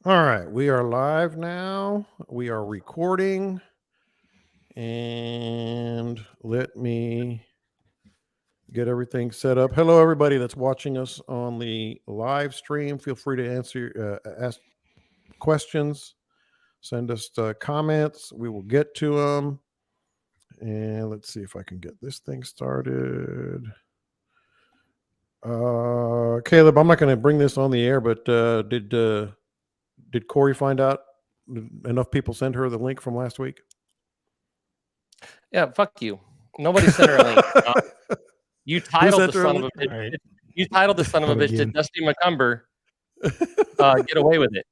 All right, we are live now. We are recording. And let me get everything set up. Hello, everybody that's watching us on the live stream. Feel free to ask questions, send us comments. We will get to them. And let's see if I can get this thing started. Caleb, I'm not going to bring this on the air, but did Corey find out enough people send her the link from last week? Yeah, fuck you. Nobody sent her a link. You titled the son of a bitch. Right. You titled the son of a bitch to Dusty McCumber. Get away with it.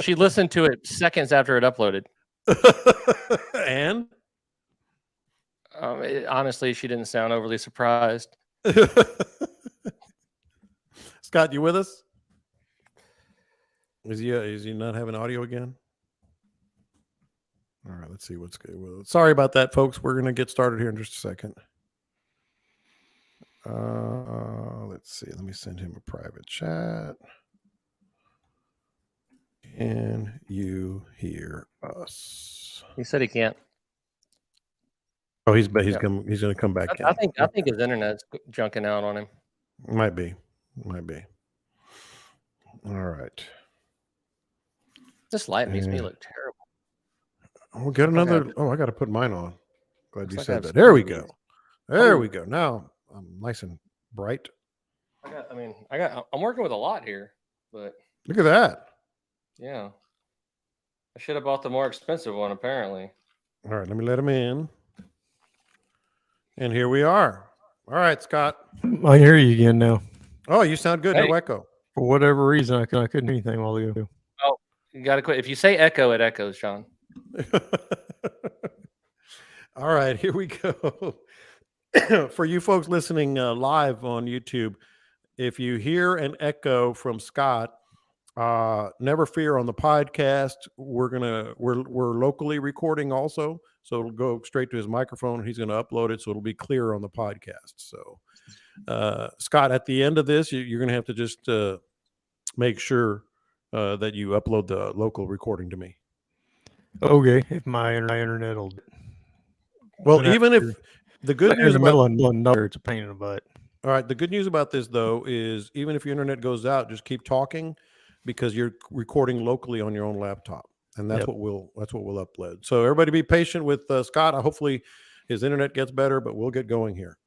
She listened to it seconds after it uploaded. And honestly, she didn't sound overly surprised. Scott, you with us? Is he not having audio again? All right, let's see what's good. Well, sorry about that, folks. We're going to get started here in just a second. Let's see. Let me send him a private chat. Can you hear us? He said he can't. Oh, he's going to come back. I think his internet's junking out on him. Might be. All right. This light makes me look terrible. We'll get another. I got to put mine on. Glad you said that. There we go. There we go. Now I'm nice and bright. I'm working with a lot here, but look at that. Yeah. I should have bought the more expensive one, apparently. All right, let me let him in. And here we are. All right, Scott. I hear you again now. Oh, you sound good. Hey. No echo. For whatever reason, I couldn't hear anything while ago. Oh, you got to quit. If you say echo, it echoes, Sean. All right, here we go. For you folks listening live on YouTube, if you hear an echo from Scott, never fear. On the podcast, we're locally recording also, so it'll go straight to his microphone. He's going to upload it, so it'll be clear on the podcast. So, Scott, at the end of this, you're going to have to just make sure that you upload the local recording to me. Okay, if my internet will. Well, even if the good news about it's a pain in the butt. All right, the good news about this though is even if your internet goes out, just keep talking because you're recording locally on your own laptop, and that's what we'll upload. So everybody, be patient with Scott. Hopefully, his internet gets better, but we'll get going here.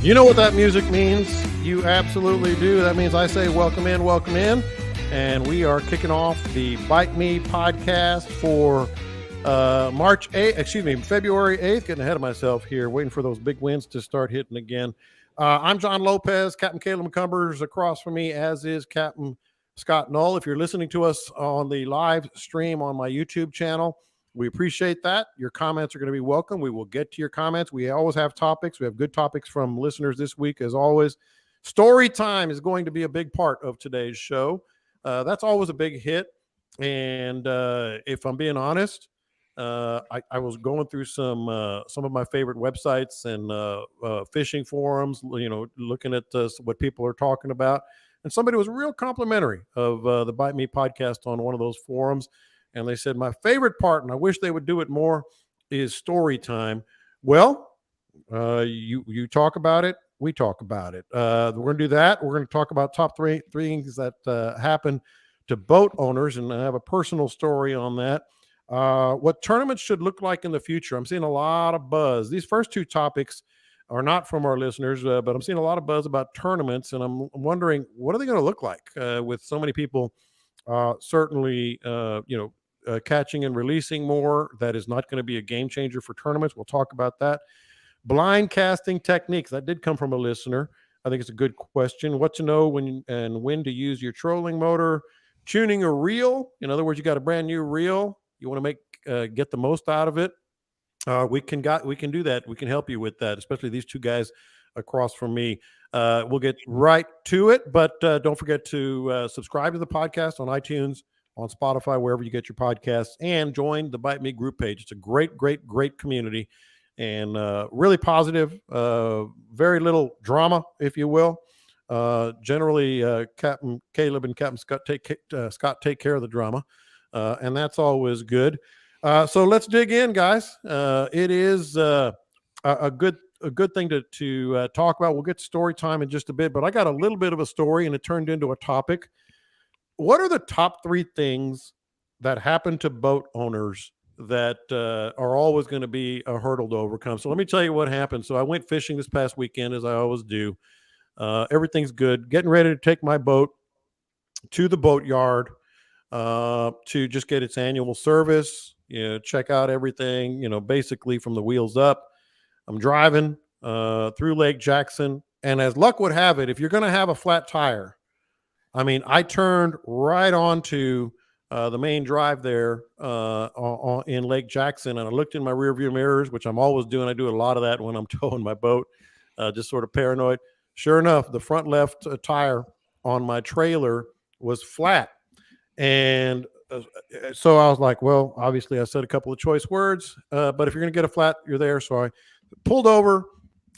You know what that music means? You absolutely do. That means I say welcome in. And we are kicking off the Bite Me podcast for February 8th. Getting ahead of myself here, waiting for those big wins to start hitting again. I'm John Lopez. Captain Caleb McCumbers across from me, as is Captain Scott Knoll. If you're listening to us on the live stream on my YouTube channel, we appreciate that. Your comments are going to be welcome. We will get to your comments. We always have topics. We have good topics from listeners this week, as always. Story time is going to be a big part of today's show. That's always a big hit. And if I'm being honest, I was going through some of my favorite websites and fishing forums, looking at what people are talking about. And somebody was real complimentary of the Bite Me podcast on one of those forums. And they said, my favorite part, and I wish they would do it more, is story time. Well, you talk about it. We talk about it. We're going to do that. We're going to talk about top three things that happen to boat owners, and I have a personal story on that. What tournaments should look like in the future. I'm seeing a lot of buzz. These first two topics are not from our listeners, but I'm seeing a lot of buzz about tournaments, and I'm wondering, what are they going to look like with so many people certainly, catching and releasing more? That is not going to be a game changer for tournaments. We'll talk about that. Blind casting techniques. That did come from a listener. I think it's a good question. What to know when to use your trolling motor. Tuning a reel. In other words, you got a brand new reel. You want to get the most out of it. We can do that. We can help you with that, especially these two guys across from me. We'll get right to it, but don't forget to subscribe to the podcast on iTunes, on Spotify, wherever you get your podcasts, and join the Bite Me group page. It's a great, great, great community. and really positive. Very little drama, if you will. Generally, Captain Caleb and Captain Scott take care of the drama, and that's always good. So let's dig in, guys. It is a good thing to talk about. We'll get to story time in just a bit, but I got a little bit of a story, and it turned into a topic. What are the top 3 things that happen to boat owners that are always going to be a hurdle to overcome? So let me tell you what happened. So I went fishing this past weekend, as I always do. Everything's good. Getting ready to take my boat to the boat yard to just get its annual service, check out everything, basically from the wheels up. I'm driving through Lake Jackson, and as luck would have it, if you're going to have a flat tire, I mean, I turned right onto the main drive there in Lake Jackson, and I looked in my rearview mirrors, which I'm always doing. I do a lot of that when I'm towing my boat, just sort of paranoid. Sure enough, the front left tire on my trailer was flat. And so I was like, well, obviously I said a couple of choice words, but if you're going to get a flat, you're there. So I pulled over,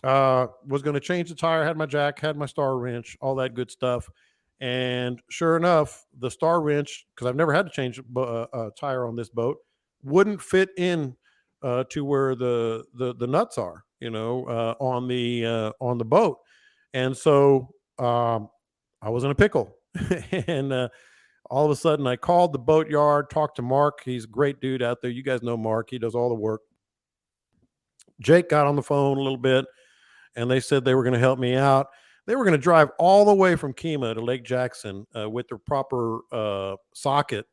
was going to change the tire, had my jack, had my star wrench, all that good stuff. And sure enough, the star wrench, because I've never had to change a tire on this boat, wouldn't fit in to where the nuts are, on the boat. And so I was in a pickle. And all of a sudden I called the boat yard, talked to Mark. He's a great dude out there. You guys know Mark. He does all the work. Jake got on the phone a little bit, and they said they were going to help me out. They were going to drive all the way from Kemah to Lake Jackson with the proper socket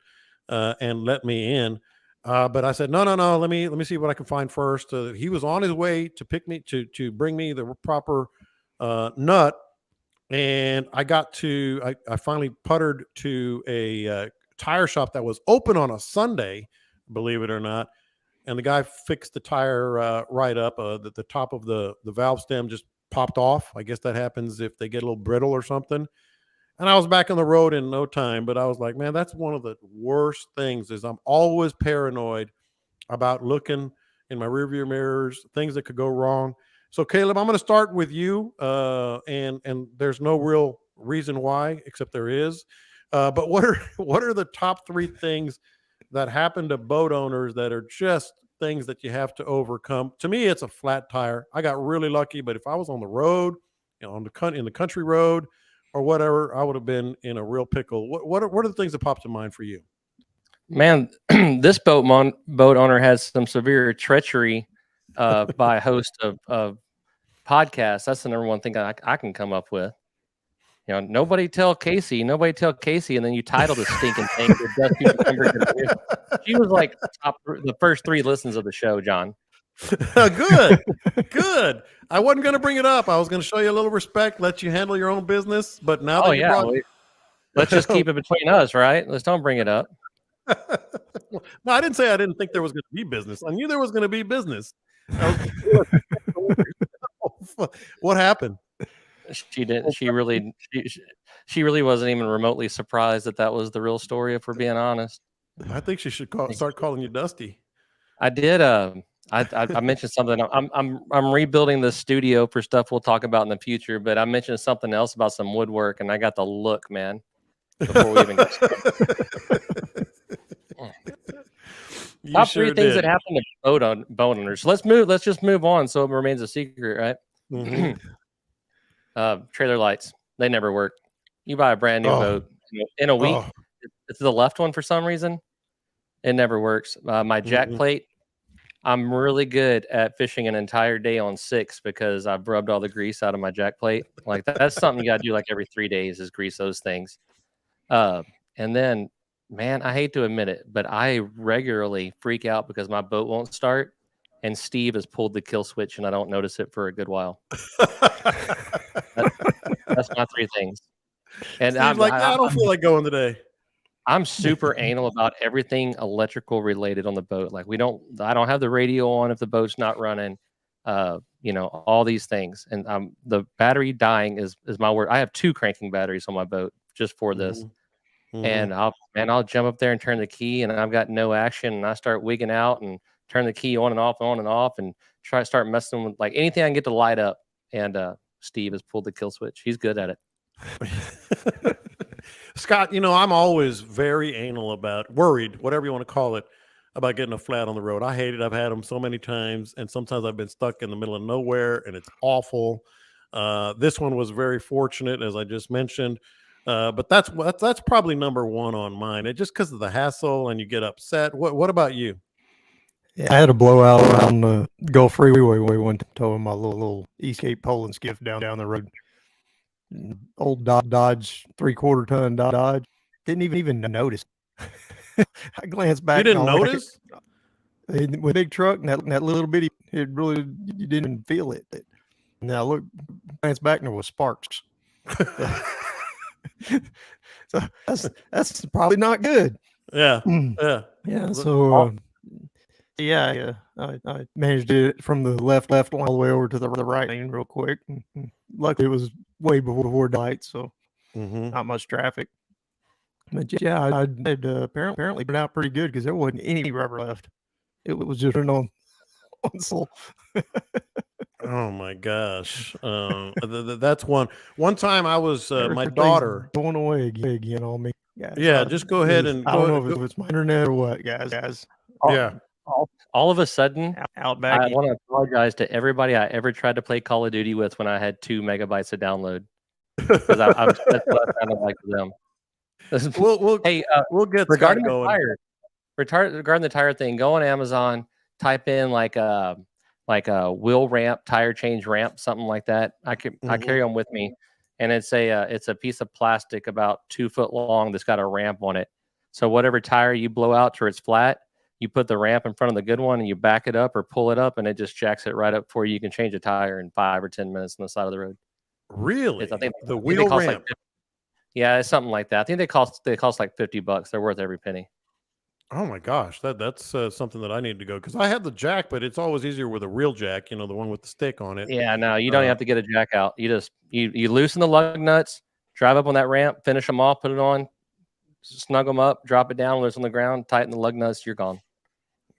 and let me in. But I said, no. Let me see what I can find first. He was on his way to pick me to bring me the proper nut. And I finally puttered to a tire shop that was open on a Sunday, believe it or not. And the guy fixed the tire right up. The top of the valve stem just popped off. I guess that happens if they get a little brittle or something. And I was back on the road in no time. But I was like, man, that's one of the worst things is I'm always paranoid about looking in my rearview mirrors, things that could go wrong. So Caleb, I'm going to start with you, and there's no real reason why, except there is. But what are the top 3 things that happen to boat owners that are just things that you have to overcome? To me, it's a flat tire. I got really lucky, but if I was on the road, in the country road or whatever, I would have been in a real pickle. What are the things that pop to mind for you? Man, this boat owner has some severe treachery by a host of podcasts. That's the number one thing I can come up with. Nobody tell Casey, and then you title the stinking thing. She was like the first 3 listens of the show, John. Good. I wasn't going to bring it up. I was going to show you a little respect, let you handle your own business. But now let's just keep it between us, right? Let's don't bring it up. No, I didn't say I didn't think there was going to be business. I knew there was going to be business. What happened? She didn't. She really wasn't even remotely surprised that was the real story. If we're being honest, I think she should start calling you Dusty. I did. I mentioned something. I'm rebuilding the studio for stuff we'll talk about in the future. But I mentioned something else about some woodwork, and I got the look, man. Before we even got started. Top 3 things that happen to boat owners. Let's just move on, so it remains a secret, right? Mm-hmm. Trailer lights, they never work. You buy a brand new boat in a week, it's the left one for some reason. It never works. My jack plate, I'm really good at fishing an entire day on 6 because I've rubbed all the grease out of my jack plate. Like that's something you got to do like every 3 days is grease those things. And then, man, I hate to admit it, but I regularly freak out because my boat won't start, and Steve has pulled the kill switch, and I don't notice it for a good while. That's my 3 things. And Steve's I don't feel like going today. I'm super anal about everything electrical related on the boat. Like I don't have the radio on if the boat's not running. All these things, and the battery dying is my word. I have 2 cranking batteries on my boat just for this. And I'll jump up there and turn the key, and I've got no action, and I start wigging out and turn the key on and off, and start messing with like anything I can get to light up. And Steve has pulled the kill switch. He's good at it. Scott, I'm always very anal worried, whatever you want to call it, about getting a flat on the road. I hate it. I've had them so many times, and sometimes I've been stuck in the middle of nowhere, and it's awful. This one was very fortunate, as I just mentioned. But that's probably number one on mine. It just because of the hassle, and you get upset. What about you? Yeah, I had a blowout on the Gulf Freeway one time, towing my little Eastgate Poland skiff down the road. Old Dodge 3/4 ton Dodge. Didn't even notice. I glanced back. You didn't notice? With a big truck and that little bitty, it really, you didn't feel it. Now glanced back and there was sparks. So that's probably not good. Yeah. Yeah. So yeah. I managed it from the left all the way over to the right lane real quick. Luckily, it was way before daylight, so not much traffic. But yeah, I apparently been out pretty good because there wasn't any rubber left. It was just on soul. Oh my gosh. That's one time I was my daughter going away again on me. Yeah, just go ahead and I don't know if it's my internet or what, guys. Yeah. All of a sudden, Outback. I want to apologize to everybody I ever tried to play Call of Duty with when I had 2 megabytes of download. Because that's what I sounded like to them. We'll get regarding going. The tire. Regarding the tire thing, go on Amazon, type in like a wheel ramp, tire change ramp, something like that. I carry them with me, and it's a piece of plastic about 2 foot long that's got a ramp on it. So whatever tire you blow out to where it's flat, you put the ramp in front of the good one and you back it up or pull it up, and it just jacks it right up for you. You can change a tire in 5 or 10 minutes on the side of the road. Really? I think the wheel ramp. Yeah, it's something like that. I think they cost like $50. They're worth every penny. Oh my gosh, that's something that I need to go, because I had the jack, but it's always easier with a real jack, the one with the stick on it. Yeah, no, you don't have to get a jack out. You just you loosen the lug nuts, drive up on that ramp, finish them off, put it on, snug them up, drop it down, loose on the ground, tighten the lug nuts, you're gone.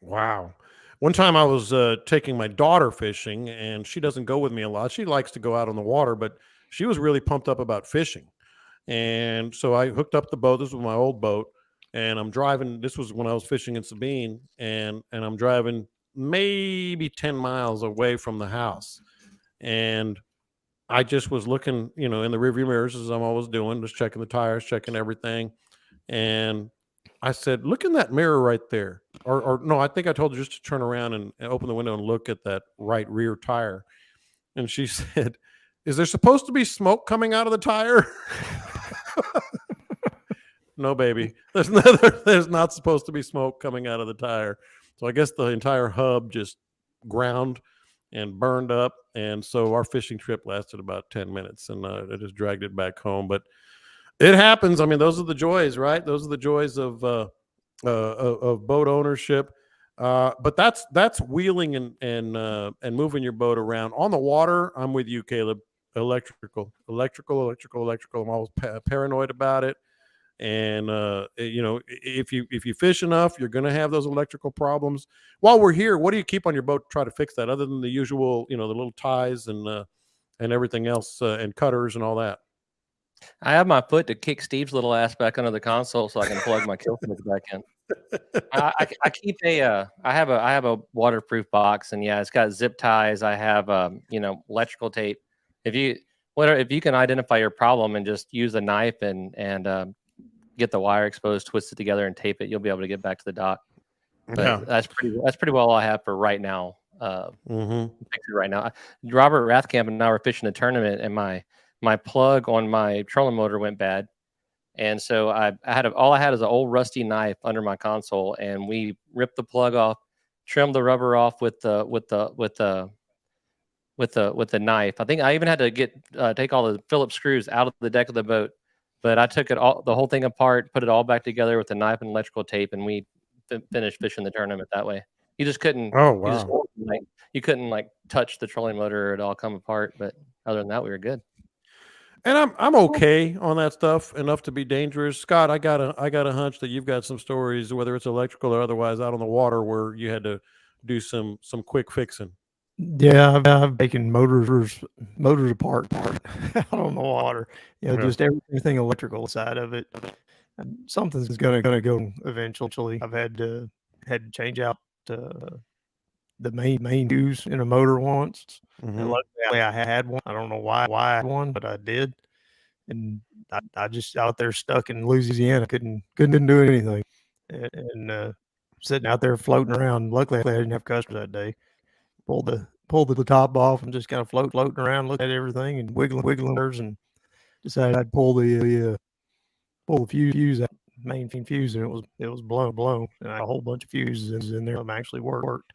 Wow. One time I was taking my daughter fishing, and she doesn't go with me a lot. She likes to go out on the water, but she was really pumped up about fishing. And so I hooked up the boat. This was my old boat. And I'm driving. This was when I was fishing in Sabine, and I'm driving maybe 10 miles away from the house. And I just was looking, in the rearview mirrors, as I'm always doing, just checking the tires, checking everything. And I said, look in that mirror right there. Or no, I think I told her just to turn around and open the window and look at that right rear tire. And she said, is there supposed to be smoke coming out of the tire? No, baby. There's not supposed to be smoke coming out of the tire. So I guess the entire hub just ground and burned up. And so our fishing trip lasted about 10 minutes, and I just dragged it back home. But it happens. I mean, those are the joys, right? Those are the joys of boat ownership. But that's wheeling and moving your boat around on the water. I'm with you, Caleb. Electrical. I'm always paranoid about it. And if you fish enough, you're going to have those electrical problems. While we're here, what do you keep on your boat to try to fix that, other than the usual, the little ties and everything else, and cutters and all that? I have my foot to kick Steve's little ass back under the console so I can plug my kill switch back in. I keep I have a waterproof box, and yeah, it's got zip ties. I have electrical tape. If you can identify your problem and just use a knife and get the wire exposed, twist it together, and tape it, you'll be able to get back to the dock. But that's pretty well all I have for right now. Right now, Robert Rathkamp and I were fishing a tournament, and my plug on my trolling motor went bad, and so all I had is an old rusty knife under my console, and we ripped the plug off, trimmed the rubber off with the knife. I think I even had to take all the Phillips screws out of the deck of the boat. But I took the whole thing apart, put it all back together with a knife and electrical tape, and we finished fishing the tournament that way. You just couldn't. Oh wow! You couldn't touch the trolling motor, or it all come apart. But other than that, we were good. And I'm okay on that stuff, enough to be dangerous. Scott, I got a hunch that you've got some stories, whether it's electrical or otherwise, out on the water where you had to do some quick fixing. Yeah, I've taken motors apart out on the water. Just everything electrical side of it. And something's gonna go eventually. I've had to change out the main fuse in a motor once, and luckily I had one. I don't know why I had one, but I did, and I just out there stuck in Louisiana couldn't do anything, and sitting out there floating around. Luckily I didn't have customers that day. Pulled the top off and just kind of floating around, looking at everything and wiggling hers, and decided I'd pull the fuse out, main fuse, and it was blown, and I had a whole bunch of fuses in there. Them actually worked.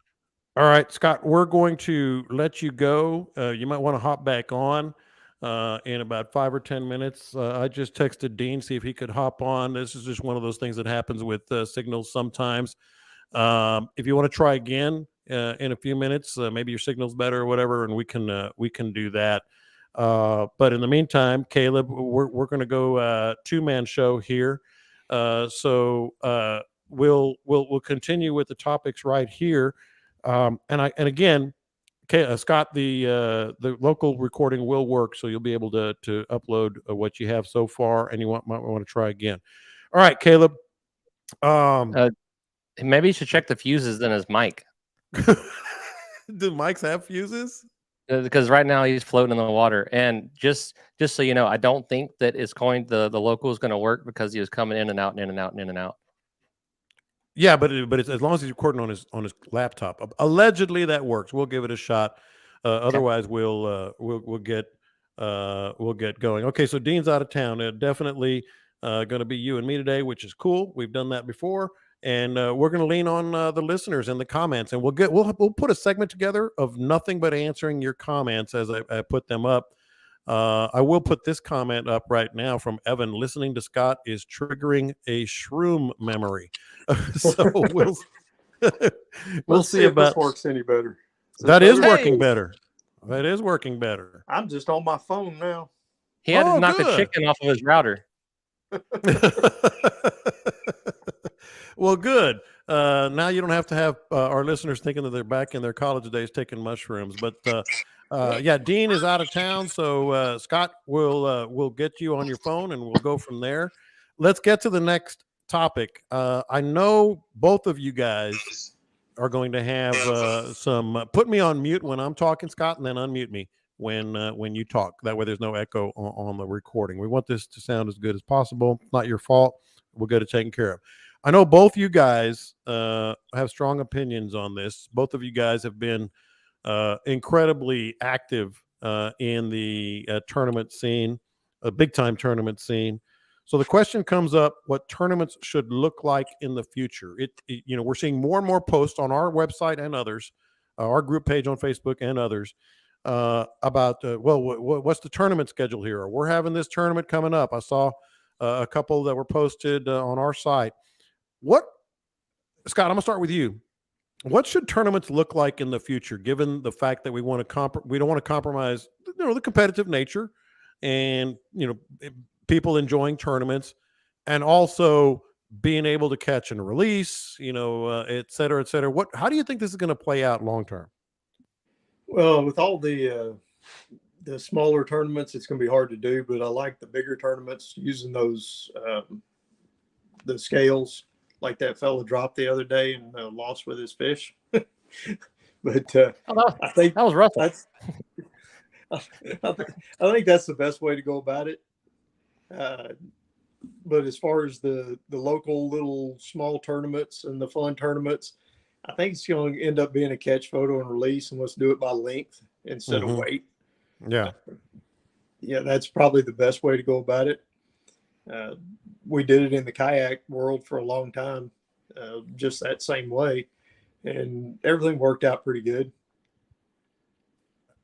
All right, Scott, we're going to let you go. You might want to hop back on in about 5 or 10 minutes. I just texted Dean, see if he could hop on. This is just one of those things that happens with signals sometimes. If you want to try again in a few minutes, maybe your signal's better or whatever, and we can do that. But in the meantime, Caleb, we're going to go 2-man show here. So we'll continue with the topics right here. And again, Scott, the local recording will work, so you'll be able to upload what you have so far, and you might want to try again. All right, Caleb. Maybe you should check the fuses in his mic. Do mics have fuses? Because right now he's floating in the water, and just so you know, I don't think that the local is going to work because he was coming in and out and in and out and in and out. Yeah, but it's as long as he's recording on his laptop. Allegedly, that works. We'll give it a shot. Otherwise, we'll get going. Okay, so Dean's out of town. Definitely going to be you and me today, which is cool. We've done that before, and we're going to lean on the listeners and the comments, and we'll put a segment together of nothing but answering your comments as I put them up. I will put this comment up right now from Evan. Listening to Scott is triggering a shroom memory. So we'll see if about this works any better. That is working better. That is working better. I'm just on my phone now. He had to knock the chicken off of his router. Well, good. Now you don't have to have our listeners thinking that they're back in their college days taking mushrooms. But yeah, Dean is out of town, so Scott will get you on your phone, and we'll go from there. Let's get to the next topic. I know both of you guys are going to have some. Put me on mute when I'm talking, Scott, and then unmute me when you talk. That way, there's no echo on the recording. We want this to sound as good as possible. Not your fault. We'll get it taken care of. I know both you guys have strong opinions on this. Both of you guys have been incredibly active in the tournament scene, a big-time tournament scene. So the question comes up: what tournaments should look like in the future? We're seeing more and more posts on our website and others, our group page on Facebook and others, about what's the tournament schedule here? Or we're having this tournament coming up. I saw a couple that were posted on our site. Scott, I'm gonna start with you. What should tournaments look like in the future, given the fact that we don't want to compromise, the competitive nature, and people enjoying tournaments, and also being able to catch and release, et cetera, et cetera. How do you think this is going to play out long term? Well, with all the smaller tournaments, it's going to be hard to do, but I like the bigger tournaments using those the scales, like that fella dropped the other day and lost with his fish. But I think that was rough. I think that's the best way to go about it. But as far as the local little small tournaments and the fun tournaments, I think it's going to end up being a catch, photo, and release, and let's do it by length instead of weight. Yeah. Yeah, that's probably the best way to go about it. We did it in the kayak world for a long time, just that same way, and everything worked out pretty good.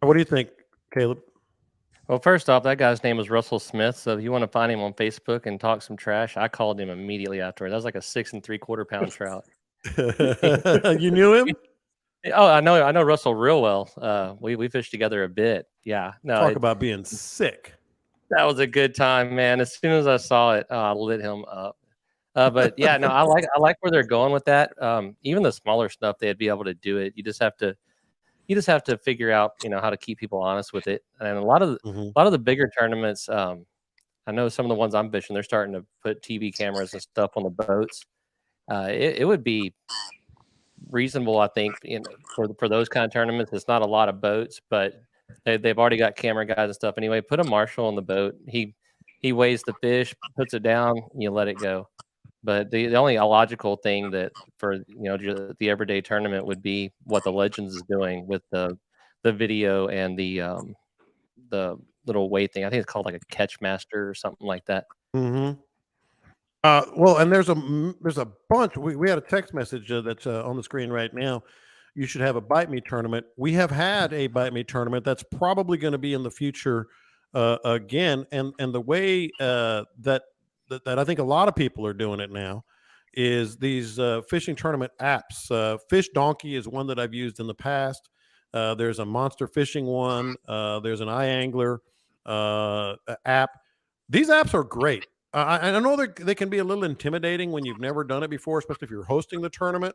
What do you think, Caleb? Well, first off, that guy's name was Russell Smith. So if you want to find him on Facebook and talk some trash, I called him immediately afterward. That was like a 6 3/4 pound trout. You knew him? Oh, I know Russell real well. We fished together a bit. Yeah. No, talk about being sick. That was a good time, man. As soon as I saw it, I lit him up. But yeah, no, I like where they're going with that. Even the smaller stuff, they'd be able to do it. You just have to you just have to figure out, how to keep people honest with it. And a lot of the bigger tournaments, I know some of the ones I'm fishing, they're starting to put TV cameras and stuff on the boats. It would be reasonable, I think, for those kind of tournaments. It's not a lot of boats, but they've already got camera guys and stuff anyway. Put a marshal on the boat. He weighs the fish, puts it down, you let it go. But the only illogical thing that for the everyday tournament would be what the Legends is doing with the video and the little weight thing. I think it's called like a catch master or something like that. Well, and there's a bunch. We had a text message that's on the screen right now. You should have a Bite Me tournament. We have had a Bite Me tournament. That's probably going to be in the future again. And the way that I think a lot of people are doing it now is these fishing tournament apps. Fish Donkey is one that I've used in the past. There's a Monster Fishing one. There's an iAngler app. These apps are great. I know they can be a little intimidating when you've never done it before, especially if you're hosting the tournament,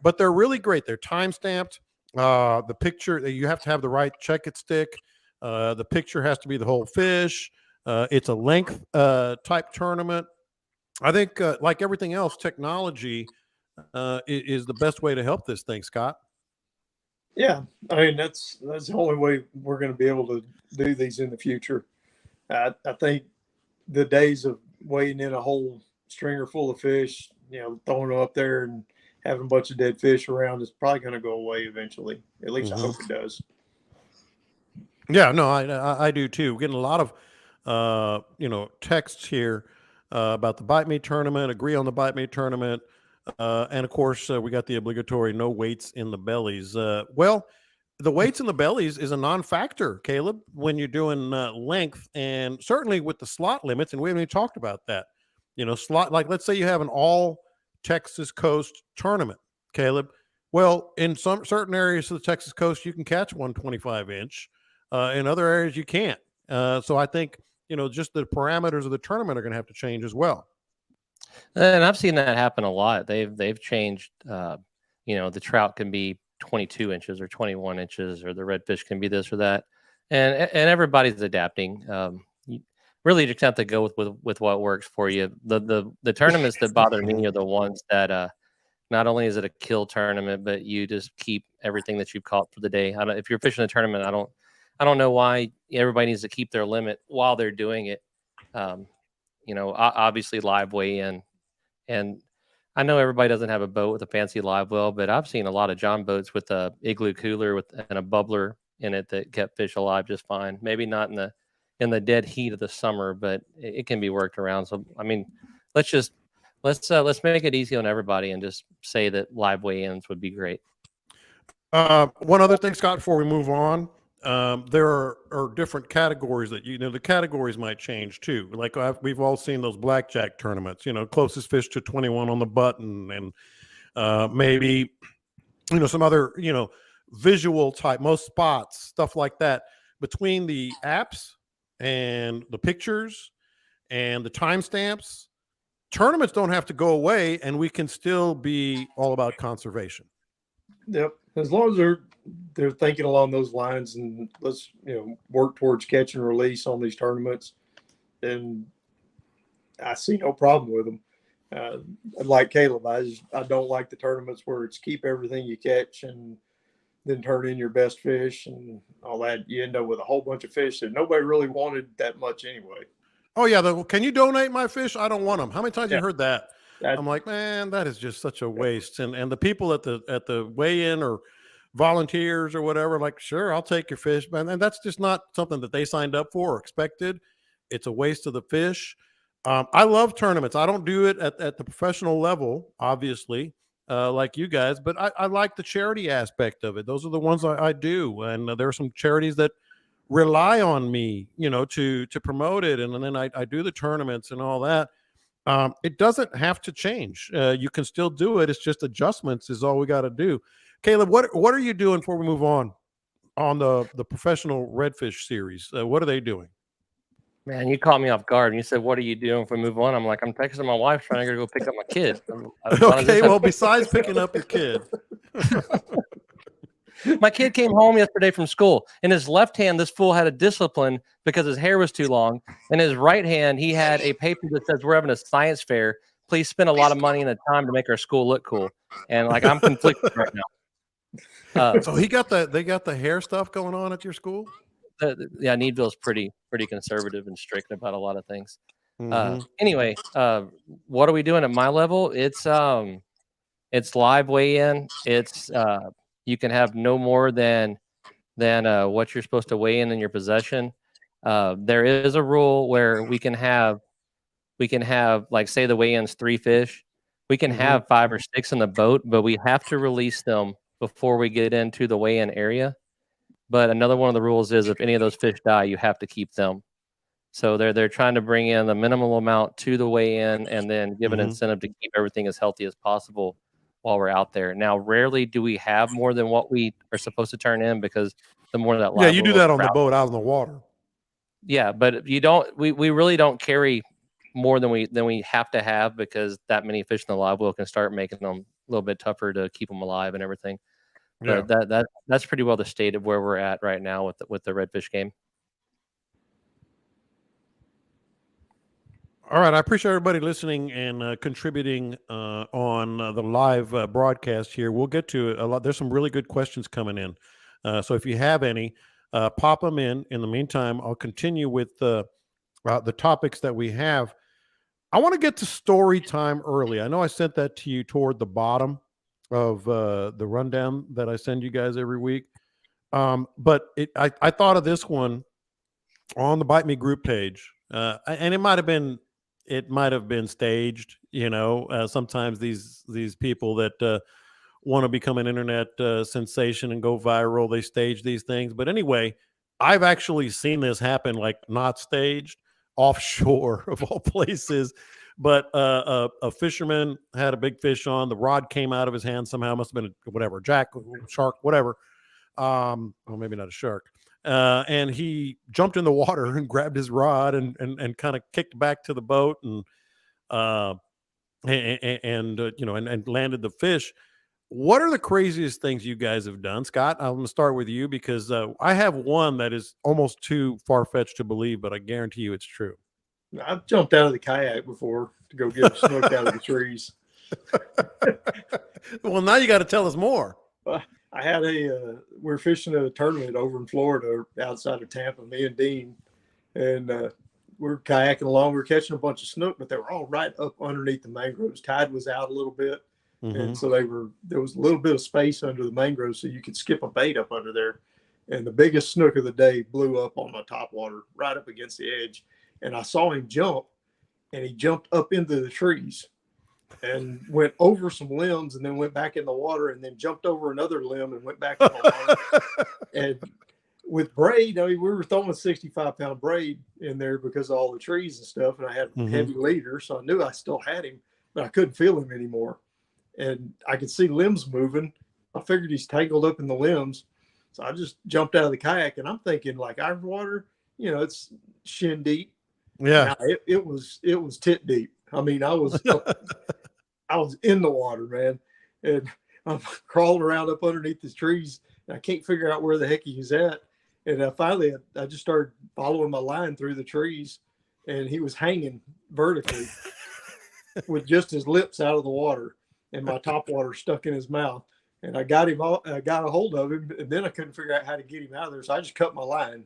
but they're really great. They're time-stamped. The picture, you have to have the right check-it stick. The picture has to be the whole fish. It's a length type tournament. I think, like everything else, technology is the best way to help this thing, Scott. Yeah, I mean, that's the only way we're going to be able to do these in the future. I think the days of weighing in a whole stringer full of fish, throwing them up there and having a bunch of dead fish around is probably going to go away eventually. At least I hope it does. Yeah, no, I do too. We're getting a lot of texts here about the Bite Me tournament. Agree on the Bite Me tournament, and of course we got the obligatory no weights in the bellies. Well, the weights in the bellies is a non-factor, Caleb, when you're doing length, and certainly with the slot limits. And we haven't even talked about that. Slot, like let's say you have an all Texas coast tournament, Caleb. Well, in some certain areas of the Texas coast, you can catch 125 inch. In other areas, you can't. So I think just the parameters of the tournament are going to have to change as well. And I've seen that happen a lot. They've changed. The trout can be 22 inches or 21 inches, or the redfish can be this or that, and everybody's adapting. You really just have to go with what works for you. The tournaments that bother me are the ones that not only is it a kill tournament, but you just keep everything that you've caught for the day. If you're fishing a tournament, I don't know why everybody needs to keep their limit while they're doing it. Obviously live weigh in, and I know everybody doesn't have a boat with a fancy live well, but I've seen a lot of John boats with a igloo cooler and a bubbler in it that kept fish alive just fine. Maybe not in the dead heat of the summer, but it can be worked around. So I mean, let's make it easy on everybody and just say that live weigh-ins would be great. One other thing, Scott, before we move on, there are different categories that the categories might change too. Like we've all seen those blackjack tournaments, closest fish to 21 on the button, and maybe some other visual type, most spots, stuff like that. Between the apps and the pictures and the timestamps, tournaments don't have to go away, and we can still be all about conservation. Yep, as long as they're thinking along those lines, and let's work towards catch and release on these tournaments, then I see no problem with them. Like Caleb, I don't like the tournaments where it's keep everything you catch and then turn in your best fish and all that. You end up with a whole bunch of fish that nobody really wanted that much anyway. Oh yeah, can you donate my fish? I don't want them. How many times have you heard that? I'm like, man, that is just such a waste. And the people at the weigh-in or volunteers or whatever, like, sure, I'll take your fish, man. And that's just not something that they signed up for or expected. It's a waste of the fish. I love tournaments. I don't do it at the professional level, obviously, like you guys, but I like the charity aspect of it. Those are the ones I do. And there are some charities that rely on me, to promote it. And then I do the tournaments and all that. It doesn't have to change. You can still do it. It's just adjustments is all we got to do. Caleb, what are you doing before we move on the professional redfish series? What are they doing? Man, you caught me off guard. And you said, "What are you doing if we move on?" I'm like, "I'm texting my wife trying to go pick up my kid." Okay, well, besides picking up your kid. My kid came home yesterday from school. In his left hand, this fool had a discipline because his hair was too long. In his right hand, he had a paper that says, "We're having a science fair. Please spend a lot of money and time to make our school look cool." And like, I'm conflicted right now. So they got the hair stuff going on at your school? Yeah, Needville's pretty conservative and strict about a lot of things. Mm-hmm. Anyway, what are we doing at my level? It's live weigh-in. It's you can have no more than what you're supposed to weigh in your possession. There is a rule where we can have like, say the weigh-in's 3 fish. We can have 5 or 6 in the boat, but we have to release them before we get into the weigh-in area. But another one of the rules is if any of those fish die, you have to keep them. So they're trying to bring in the minimal amount to the weigh-in and then give an incentive to keep everything as healthy as possible while we're out there. Now, rarely do we have more than what we are supposed to turn in, because the more that you do that on the boat out in the water. Yeah, but you don't. We really don't carry more than we have to have, because that many fish in the live well can start making them a little bit tougher to keep them alive and everything. Yeah. But that's pretty well the state of where we're at right now with the redfish game. All right, I appreciate everybody listening and contributing on the live broadcast here. We'll get to a lot. There's some really good questions coming in. So if you have any, pop them in. In the meantime, I'll continue with the topics that we have. I want to get to story time early. I know I sent that to you toward the bottom of the rundown that I send you guys every week. But I thought of this one on the Bite Me group page, and it might have been staged. Sometimes these people that want to become an internet sensation and go viral, they stage these things. But anyway, I've actually seen this happen, like not staged, offshore of all places. But a fisherman had a big fish on. The rod came out of his hand somehow. Must have been a jack, shark, whatever. Well, maybe not a shark. And he jumped in the water and grabbed his rod and kind of kicked back to the boat and landed the fish. What are the craziest things you guys have done, Scott? I'm going to start with you because I have one that is almost too far-fetched to believe, but I guarantee you it's true. I've jumped out of the kayak before to go get a snook out of the trees. Well, now you got to tell us more. I had we're fishing a tournament over in Florida outside of Tampa, me and Dean, and we're kayaking along. We're catching a bunch of snook, but they were all right up underneath the mangroves. Tide was out a little bit. And so there was a little bit of space under the mangroves, so you could skip a bait up under there. And the biggest snook of the day blew up on my top water, right up against the edge. And I saw him jump, and he jumped up into the trees and went over some limbs and then went back in the water and then jumped over another limb and went back in the water. And with braid, I mean, we were throwing a 65-pound braid in there because of all the trees and stuff. And I had a heavy leader, so I knew I still had him, but I couldn't feel him anymore. And I could see limbs moving. I figured he's tangled up in the limbs. So I just jumped out of the kayak, and I'm thinking, like, our water, it's shin deep. Yeah. Now, it was tit deep. I mean, I was in the water, man. And I'm crawling around up underneath the trees, and I can't figure out where the heck he was at. And finally, I just started following my line through the trees, and he was hanging vertically with just his lips out of the water and my top water stuck in his mouth. And I got a hold of him, and then I couldn't figure out how to get him out of there. So I just cut my line.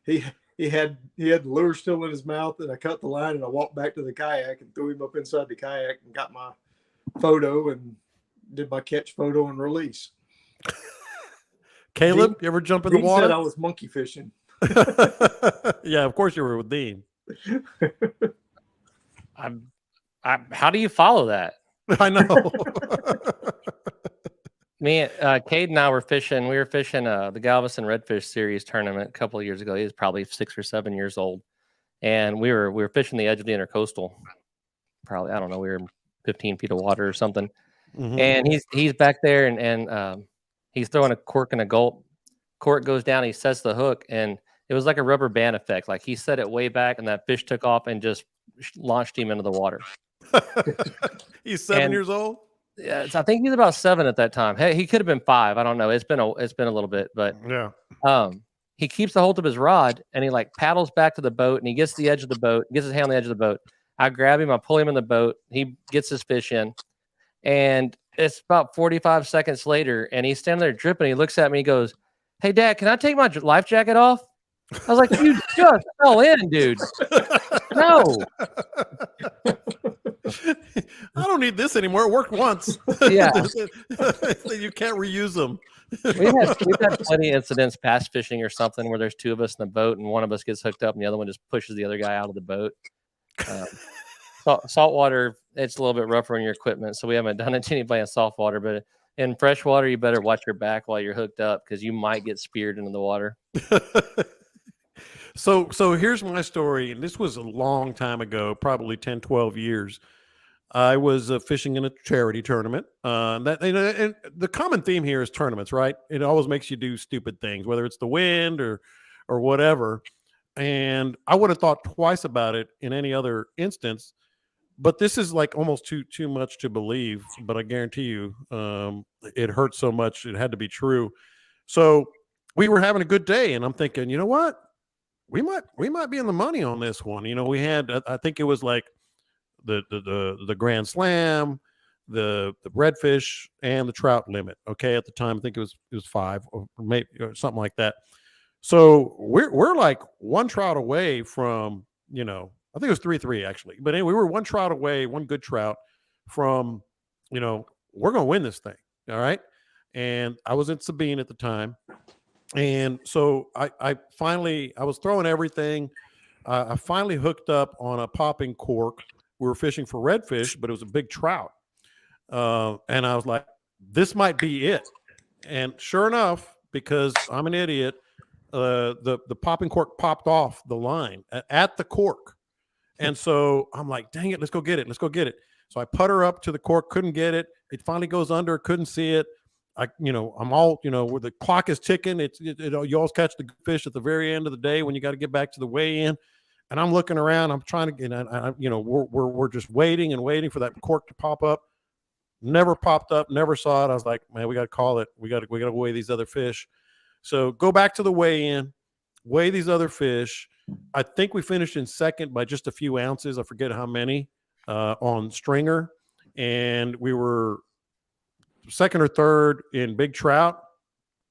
He had the lure still in his mouth, and I cut the line, and I walked back to the kayak and threw him up inside the kayak and got my photo and did my catch photo and release. Caleb, you ever jump in the water? Said I was monkey fishing. Yeah, of course you were with Dean. How do you follow that? I know. Me, Cade and I were fishing. We were fishing the Galveston Redfish Series tournament a couple of years ago. He was probably 6 or 7 years old, and we were fishing the edge of the intercoastal. Probably, I don't know, we were 15 feet of water or something. And he's back there, and he's throwing a cork and a gulp. Cork goes down. He sets the hook, and it was like a rubber band effect. Like he set it way back, and that fish took off and just launched him into the water. He's 7 years old. Yeah, I think he's about 7 at that time. Hey, he could have been 5. I don't know. It's been a little bit, but yeah. He keeps a hold of his rod and he like paddles back to the boat and he gets to the edge of the boat, gets his hand on the edge of the boat. I grab him, I pull him in the boat. He gets his fish in, and it's about 45 seconds later, and he's standing there dripping. He looks at me, he goes, "Hey, Dad, can I take my life jacket off?" I was like, "You just fell in, dude. No." I don't need this anymore. It worked once. Yeah. You can't reuse them. We've had plenty of incidents, pass fishing or something, where there's 2 of us in the boat and one of us gets hooked up and the other one just pushes the other guy out of the boat. Saltwater, it's a little bit rougher on your equipment, so we haven't done it to anybody in saltwater. But in freshwater, you better watch your back while you're hooked up because you might get speared into the water. So here's my story, and this was a long time ago, probably 10, 12 years. I was fishing in a charity tournament. And the common theme here is tournaments, right? It always makes you do stupid things, whether it's the wind or whatever. And I would have thought twice about it in any other instance, but this is like almost too much to believe. But I guarantee you, it hurt so much it had to be true. So we were having a good day, and I'm thinking, you know what? We might be in the money on this one. You know, we had, I think it was like the Grand Slam, the redfish, and the trout limit. Okay, at the time I think it was 5 or maybe or something like that. So we're like 1 trout away from, you know, I think it was 3-3 actually. But anyway, we were 1 trout away, 1 good trout from, you know, we're gonna win this thing. All right. And I was in Sabine at the time. And so I was throwing everything. I finally hooked up on a popping cork. We were fishing for redfish, but it was a big trout. And I was like, this might be it. And sure enough, because I'm an idiot, the popping cork popped off the line at the cork. And so I'm like, dang it, let's go get it. Let's go get it. So I putter up to the cork, couldn't get it. It finally goes under, couldn't see it. I'm all, where the clock is ticking. You always catch the fish at the very end of the day when you got to get back to the weigh-in. And I'm looking around. I'm trying to get, we're just waiting and waiting for that cork to pop up. Never popped up. Never saw it. I was like, man, we got to call it. We got to weigh these other fish. So go back to the weigh-in, weigh these other fish. I think we finished in second by just a few ounces. I forget how many on stringer, and we were second or third in big trout.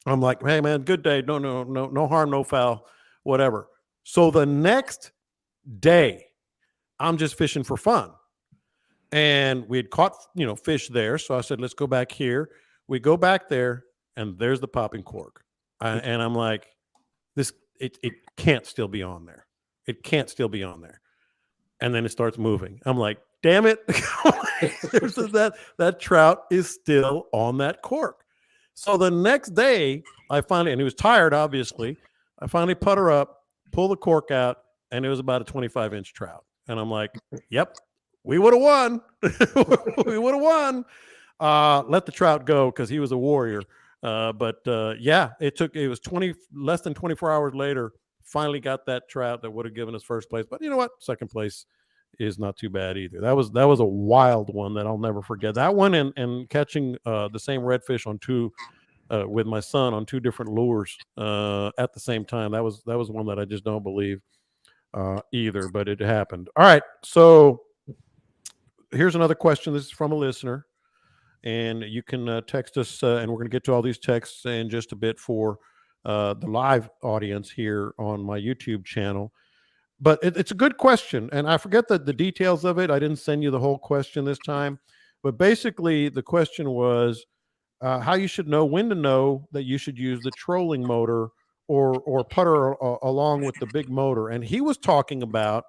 I'm like, hey man, good day. No harm, no foul, whatever. So the next day, I'm just fishing for fun. And we had caught, fish there. So I said, let's go back here. We go back there, and there's the popping cork. And I'm like, it can't still be on there. It can't still be on there. And then it starts moving. I'm like, damn it. that trout is still on that cork. So the next day, I finally, and he was tired, obviously. I finally putter up, pull the cork out, and it was about a 25-inch trout. And I'm like, yep, we would have won. We would have won. Let the trout go because he was a warrior. But it was less than 24 hours later, finally got that trout that would have given us first place. But you know what? Second place is not too bad either. That was a wild one that I'll never forget. That one and catching the same redfish on two with my son on 2 different lures at the same time. That was one that I just don't believe either, but it happened. All right, so here's another question. This is from a listener, and you can text us, and we're going to get to all these texts in just a bit for the live audience here on my YouTube channel. But it's a good question, and I forget the details of it. I didn't send you the whole question this time, but basically the question was how you should know when to know that you should use the trolling motor or putter along with the big motor. And he was talking about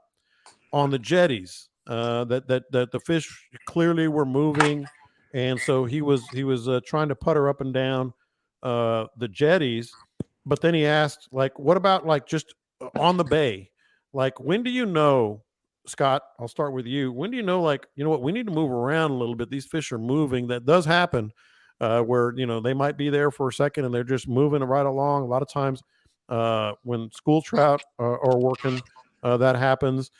on the jetties that the fish clearly were moving, and so he was trying to putter up and down the jetties. But then he asked, like, what about like just on the bay? Like, when do you know, Scott, I'll start with you. When do you know, like, you know what, we need to move around a little bit. These fish are moving. That does happen where, they might be there for a second and they're just moving right along. A lot of times when school trout are working, that happens.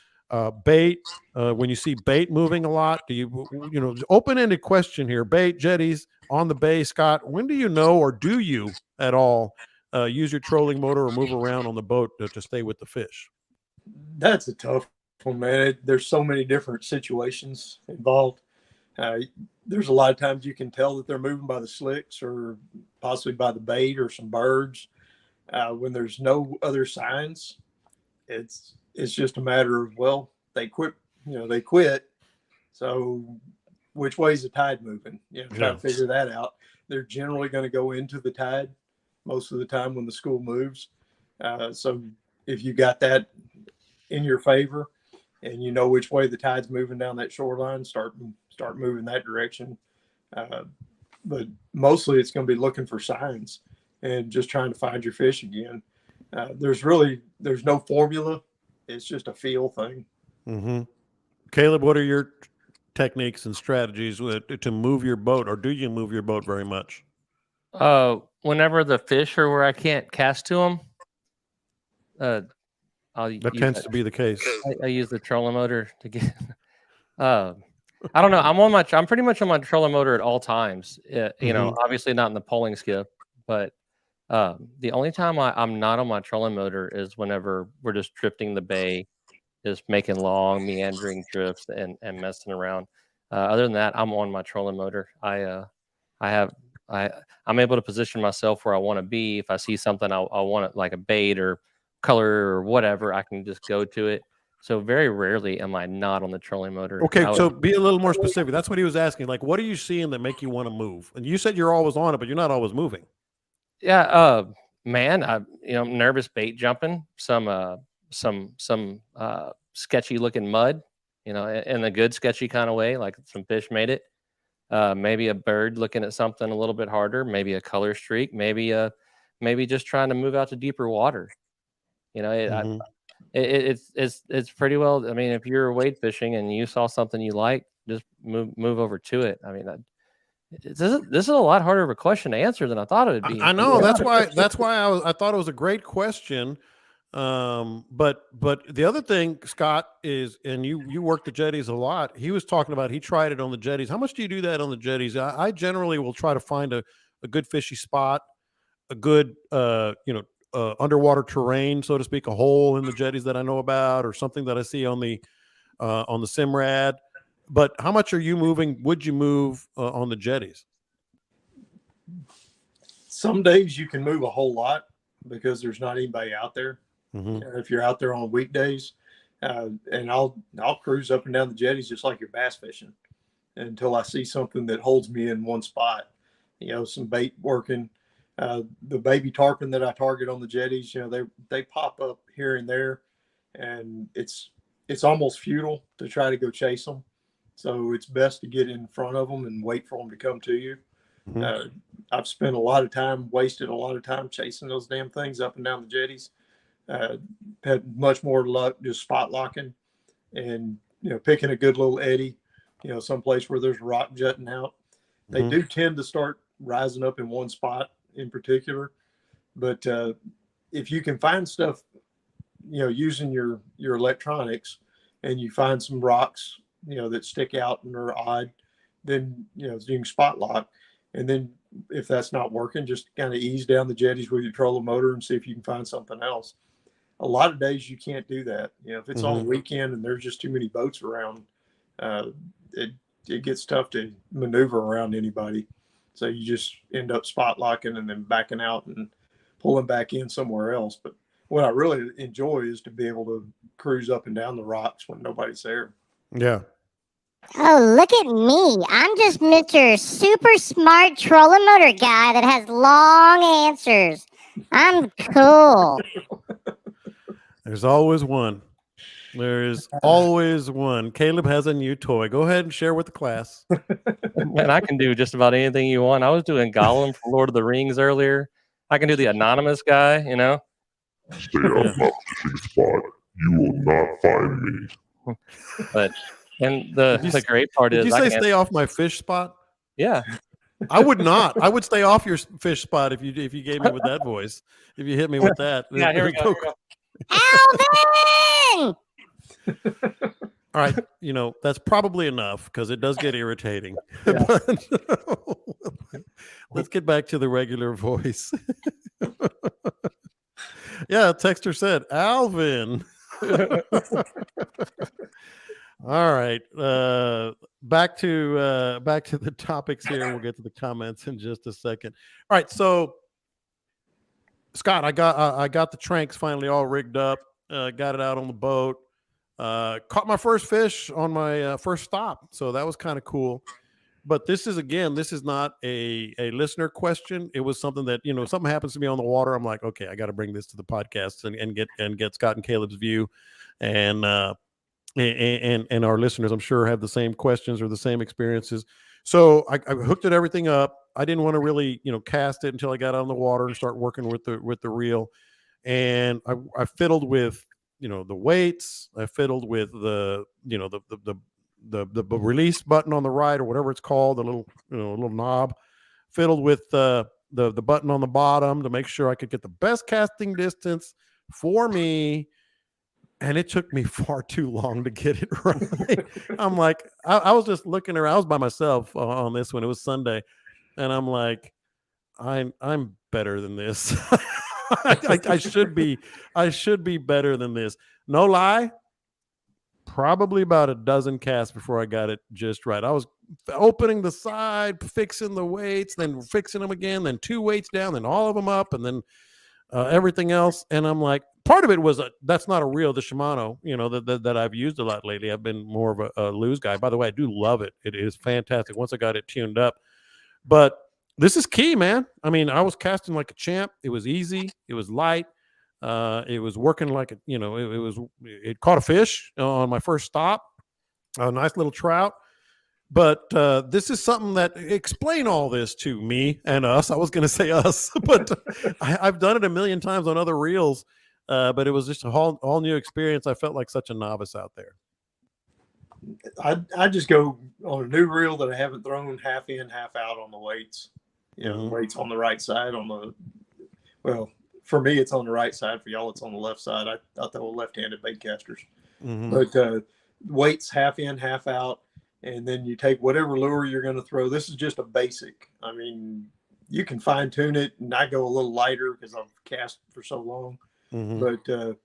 Bait, when you see bait moving a lot, do you open-ended question here, bait, jetties on the bay, Scott, when do you know, or do you at all use your trolling motor or move around on the boat to stay with the fish? That's a tough one, man. There's so many different situations involved. There's a lot of times you can tell that they're moving by the slicks or possibly by the bait or some birds. When there's no other signs, it's just a matter of, well, they quit. They quit. So which way is the tide moving? Try to figure that out. They're generally going to go into the tide most of the time when the school moves. So if you got that in your favor and you know which way the tide's moving down that shoreline, start moving that direction. But mostly it's going to be looking for signs and just trying to find your fish again. There's no formula. It's just a feel thing. Mm-hmm. Caleb, what are your techniques and strategies to move your boat, or do you move your boat very much? Whenever the fish are where I can't cast to them, that tends to be the case. I use the trolling motor to get. I don't know. I'm pretty much on my trolling motor at all times. Obviously not in the polling skip, but the only time I'm not on my trolling motor is whenever we're just drifting the bay, just making long meandering drifts and messing around. Other than that, I'm on my trolling motor. I'm able to position myself where I want to be. If I see something I want it, like a bait or color or whatever, I can just go to it. So very rarely am I not on the trolling motor. Okay, so be a little more specific. That's what he was asking. Like, what are you seeing that make you want to move? And you said you're always on it, but you're not always moving. Yeah, man, I'm nervous bait jumping, some sketchy looking mud, in a good sketchy kind of way, like some fish made it. Maybe a bird looking at something a little bit harder, maybe a color streak, maybe just trying to move out to deeper water. It's pretty well. I mean, if you're wade fishing and you saw something you like, just move over to it. I mean, this is a lot harder of a question to answer than I thought it would be. I know. That's why I thought it was a great question. But the other thing, Scott, is, and you work the jetties a lot. He was talking about, he tried it on the jetties. How much do you do that on the jetties? I generally will try to find a good fishy spot, a good, underwater terrain, so to speak, a hole in the jetties that I know about, or something that I see on the Simrad. But how much are you moving? Would you move on the jetties? Some days you can move a whole lot because there's not anybody out there. Mm-hmm. If you're out there on weekdays, and I'll cruise up and down the jetties just like you're bass fishing until I see something that holds me in one spot. Some bait working. The baby tarpon that I target on the jetties, they pop up here and there, and it's almost futile to try to go chase them. So it's best to get in front of them and wait for them to come to you. Mm-hmm. I've spent wasted a lot of time chasing those damn things up and down the jetties. Had much more luck just spot locking and, picking a good little eddy, someplace where there's rock jutting out. They do tend to start rising up in one spot in particular. But if you can find stuff, using your electronics, and you find some rocks, that stick out and are odd, then, you can spot lock. And then if that's not working, just kind of ease down the jetties with your trolling motor and see if you can find something else. A lot of days you can't do that. If it's on the weekend and there's just too many boats around, it gets tough to maneuver around anybody. So you just end up spot locking and then backing out and pulling back in somewhere else. But what I really enjoy is to be able to cruise up and down the rocks when nobody's there. Yeah. Oh, look at me. I'm just Mr. Super Smart Trolling Motor guy that has long answers. I'm cool. There's always one. There is always one. Caleb has a new toy. Go ahead and share with the class. Man, I can do just about anything you want. I was doing Gollum from Lord of the Rings earlier. I can do the anonymous guy, Stay off my fishing spot. You will not find me. But the great part is, did you say stay off my fish spot? Yeah. I would not. I would stay off your fish spot if you gave me with that voice. If you hit me with that. Yeah, here we go. Alvin! All right, that's probably enough because it does get irritating. Yeah. But let's get back to the regular voice. Yeah, texter said, Alvin. All right. Back to the topics here. We'll get to the comments in just a second. All right. So, Scott, I got the tranks finally all rigged up. Got it out on the boat. Caught my first fish on my first stop. So that was kind of cool. But this is not a listener question. It was something that, something happens to me on the water. I'm like, okay, I got to bring this to the podcast and get Scott and Caleb's view. And our listeners, I'm sure, have the same questions or the same experiences. So I hooked everything up. I didn't want to really, cast it until I got out on the water and start working with the reel. And I fiddled with, the weights. I fiddled with the release button on the right or whatever it's called, the little knob. Fiddled with the button on the bottom to make sure I could get the best casting distance for me. And it took me far too long to get it right. I'm like, I was just looking around. I was by myself on this one. It was Sunday. And I'm like, I'm better than this. I should be better than this. No lie. Probably about a dozen casts before I got it just right. I was opening the side, fixing the weights, then fixing them again, then 2 weights down, then all of them up, and then everything else. And I'm like, part of it was that's not a reel, the Shimano, that I've used a lot lately. I've been more of a lose guy. By the way, I do love it. It is fantastic once I got it tuned up. But this is key, man. I mean, I was casting like a champ. It was easy. It was light. It was working like it caught a fish on my first stop, a nice little trout. But this is something that explain all this to me and us. I was going to say us, but I've done it a million times on other reels. But it was just a whole new experience. I felt like such a novice out there. I just go on a new reel that I haven't thrown half in, half out on the weights. The weights on the right side for me, it's on the right side. For y'all, it's on the left side. I throw left-handed baitcasters. But weights half in, half out. And then you take whatever lure you're going to throw. This is just a basic. I mean, you can fine tune it, and I go a little lighter because I've cast for so long. But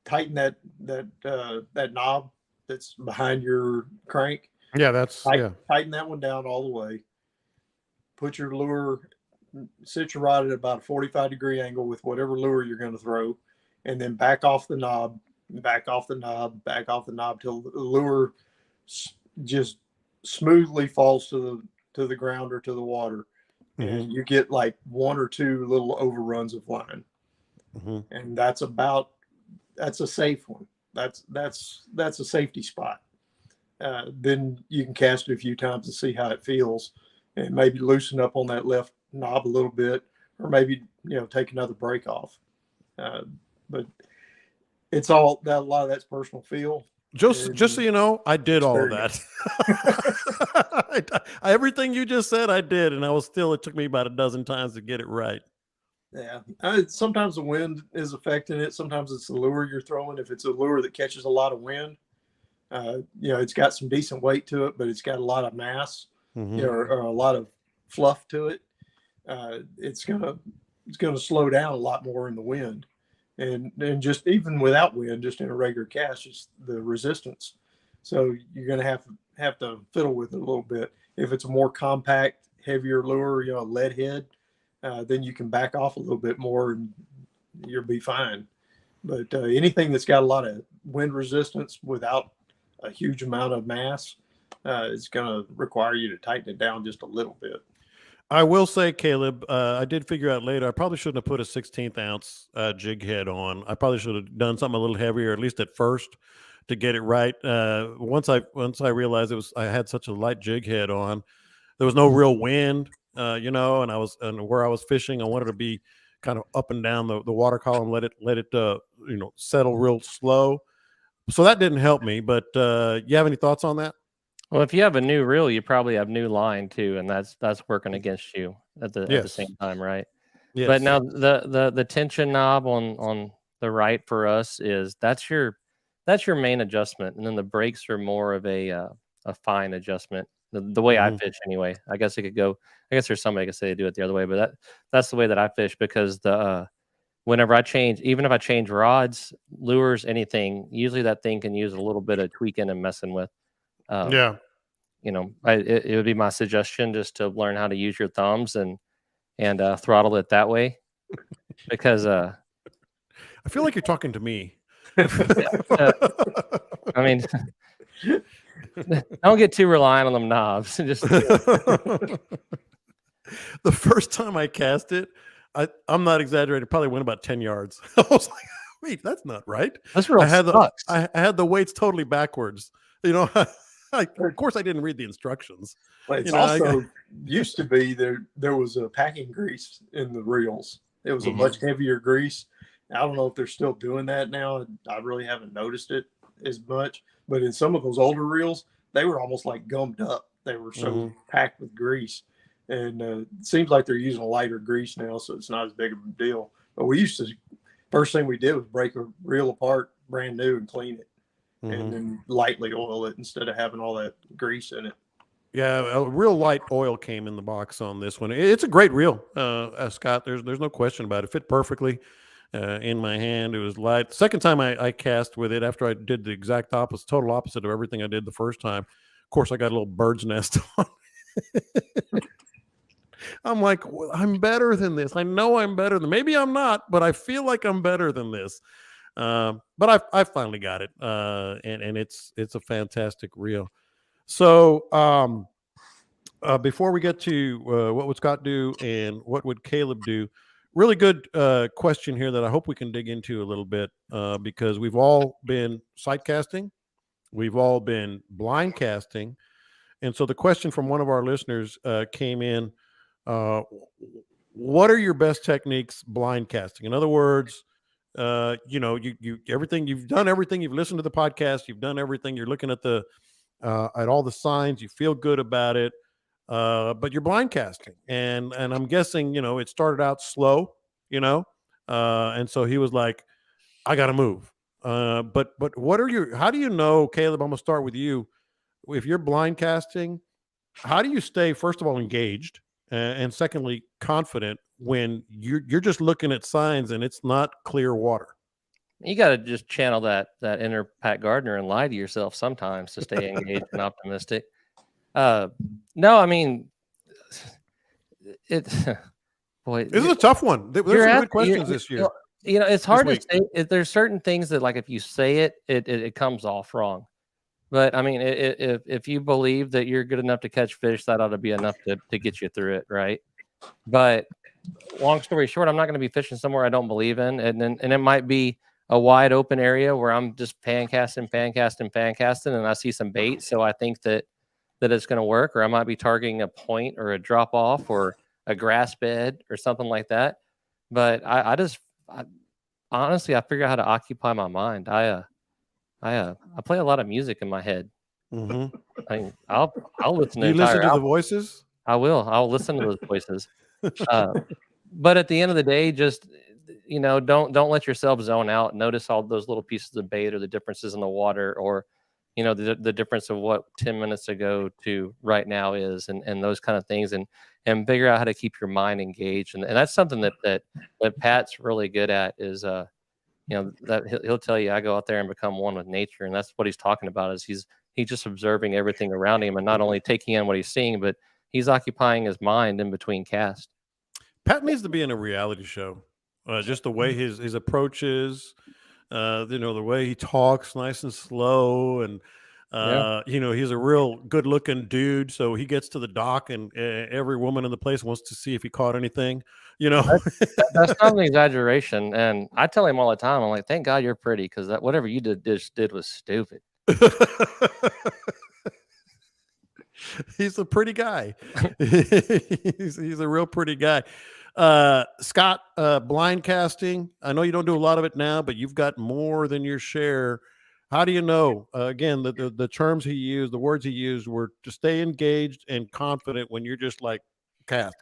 tighten that knob that's behind your crank. Yeah, tighten that one down all the way. Put your lure, sit your rod at about a 45-degree angle with whatever lure you're going to throw, and then back off the knob till the lure just smoothly falls to the ground or to the water, and you get like 1 or 2 little overruns of line, and that's a safe one. That's a safety spot. Then you can cast it a few times to see how it feels, and maybe loosen up on that left knob a little bit, or maybe take another break off. But it's a lot of that's personal feel. Just so you know, I did all of that. Everything you just said, I did, and it took me about a dozen times to get it right. Yeah. Sometimes the wind is affecting it. Sometimes it's the lure you're throwing. If it's a lure that catches a lot of wind, it's got some decent weight to it, but it's got a lot of mass, or a lot of fluff to it. It's gonna slow down a lot more in the wind. And just even without wind, just in a regular cast, just the resistance. So you're going to have to fiddle with it a little bit. If it's a more compact, heavier lure, a lead head, then you can back off a little bit more and you'll be fine. But anything that's got a lot of wind resistance without a huge amount of mass is going to require you to tighten it down just a little bit. I will say, Caleb, I did figure out later, I probably shouldn't have put a 16th ounce jig head on. I probably should have done something a little heavier, at least at first, to get it right. Once I realized I had such a light jig head on, there was no real wind, and where I was fishing, I wanted to be kind of up and down the water column, let it settle real slow. So that didn't help me. But you have any thoughts on that? Well, if you have a new reel, you probably have new line too, and that's working against you at the same time, right? Yes. But now the tension knob on the right for us that's your that's your main adjustment, and then the brakes are more of a fine adjustment. The way I fish anyway. I guess it could go. I guess there's somebody could say they do it the other way, but that's the way that I fish, because whenever I change, even if I change rods, lures, anything, usually that thing can use a little bit of tweaking and messing with. Yeah. You know, it would be my suggestion just to learn how to use your thumbs and throttle it that way, because I feel like you're talking to me. I mean, don't get too reliant on them knobs. Just the first time I cast it, I'm not exaggerating, probably went about 10 yards. I was like, wait, that's not right. That's real. I had the weights totally backwards. You know, of course I didn't read the instructions. Well, it's also used to be there was a packing grease in the reels. It was a much heavier grease. I don't know if they're still doing that now. I really haven't noticed it as much. But in some of those older reels, they were almost like gummed up. They were so packed with grease. And it seems like they're using a lighter grease now, so it's not as big of a deal. But we used to, first thing we did was break a reel apart brand new and clean it. And then lightly oil it instead of having all that grease in it. Yeah, a real light oil came in the box on this one. It's a great reel, Scott. There's no question about it. It fit perfectly in my hand. It was light. Second time I cast with it, after I did the exact opposite, total opposite of everything I did the first time. Of course, I got a little bird's nest on. I'm like, well, I'm better than this. I know I'm better than. Maybe I'm not, but I feel like I'm better than this. But I finally got it, and it's a fantastic reel. So before we get to what would Scott do and what would Caleb do, really good question here that I hope we can dig into a little bit, because we've all been sight casting, we've all been blind casting, and so the question from one of our listeners came in: what are your best techniques blind casting? In other words, you everything you've done, everything you've listened to the podcast, you've done everything, you're looking at at all the signs, you feel good about it, but you're blind casting, and I'm guessing it started out slow, and so he was like, I gotta move, but how do you know, Caleb? I'm gonna start with you. If you're blind casting, how do you stay, first of all, engaged, and secondly, confident when you're just looking at signs and it's not clear water? You got to just channel that inner Pat Gardner and lie to yourself sometimes to stay engaged and optimistic. No, I mean, boy, this is a tough one. There's some good questions this year. It's hard to say. There's certain things that, like, if you say it comes off wrong. But I mean, if you believe that you're good enough to catch fish, that ought to be enough to get you through it, right? But long story short, I'm not going to be fishing somewhere I don't believe in, and it might be a wide open area where I'm just pan casting, and I see some bait, so I think that it's going to work, or I might be targeting a point or a drop off or a grass bed or something like that. But I honestly, I figure out how to occupy my mind. I play a lot of music in my head. I mean, I'll listen to. Do you listen to the voices? I will. I'll listen to those voices. But at the end of the day, just don't let yourself zone out. Notice all those little pieces of bait, or the differences in the water, or the difference of what 10 minutes ago to right now is, and those kind of things, and figure out how to keep your mind engaged. And that's something that Pat's really good at, is that he'll tell you, I go out there and become one with nature, and that's what he's talking about. Is he's just observing everything around him, and not only taking in what he's seeing, but he's occupying his mind in between casts. Pat needs to be in a reality show. Just the way his approach is, the way he talks, nice and slow, and he's a real good-looking dude. So he gets to the dock, and every woman in the place wants to see if he caught anything. That's not an exaggeration. And I tell him all the time, I'm like, thank God you're pretty, because whatever you did was stupid. He's a pretty guy. he's a real pretty guy. Scott, blind casting, I know you don't do a lot of it now, but you've got more than your share. How do you know? Again, the terms he used, the words he used were to stay engaged and confident when you're just like cast,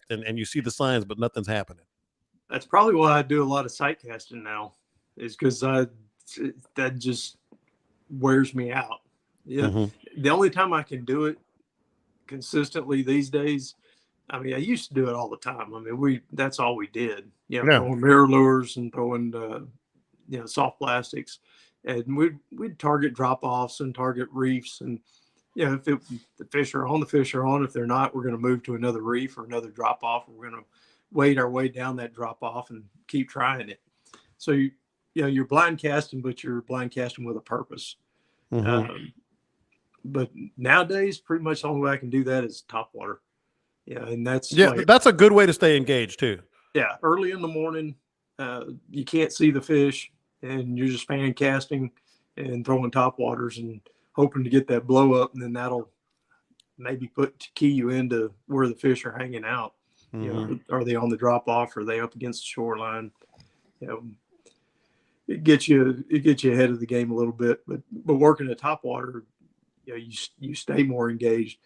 and you see the signs, but nothing's happening. That's probably why I do a lot of sight casting now, is because that just wears me out. Yeah. Mm-hmm. The only time I can do it consistently these days, I mean, I used to do it all the time. I mean, that's all we did, you know, Yeah. throwing mirror lures and throwing, you know, soft plastics, and we'd target drop-offs and target reefs. And, you know, if the fish are on, the fish are on. If they're not, we're going to move to another reef or another drop-off. We're going to wade our way down that drop-off and keep trying it. So, you know, you're blind casting, but you're blind casting with a purpose. Mm-hmm. But nowadays, pretty much the only way I can do that is top water. Yeah, and that's that's a good way to stay engaged too. Yeah, early in the morning, you can't see the fish, and you're just fan casting and throwing top waters and hoping to get that blow up, and then that'll maybe key you into where the fish are hanging out. Mm-hmm. You know, are they on the drop off? Are they up against the shoreline? You know, it gets you ahead of the game a little bit. But working at top water, you know, you stay more engaged.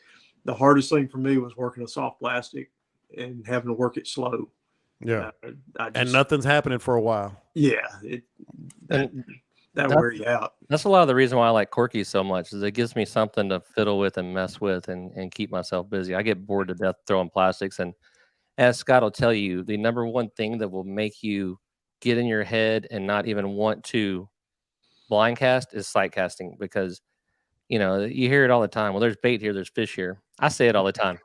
The hardest thing for me was working a soft plastic and having to work it slow. Yeah, and nothing's happening for a while. Yeah, that wear you out. That's a lot of the reason why I like corky so much, is it gives me something to fiddle with and mess with and keep myself busy. I get bored to death throwing plastics, and as Scott will tell you, the number one thing that will make you get in your head and not even want to blind cast is sight casting, because you know, you hear it all the time. Well, there's bait here, there's fish here. I say it all the time.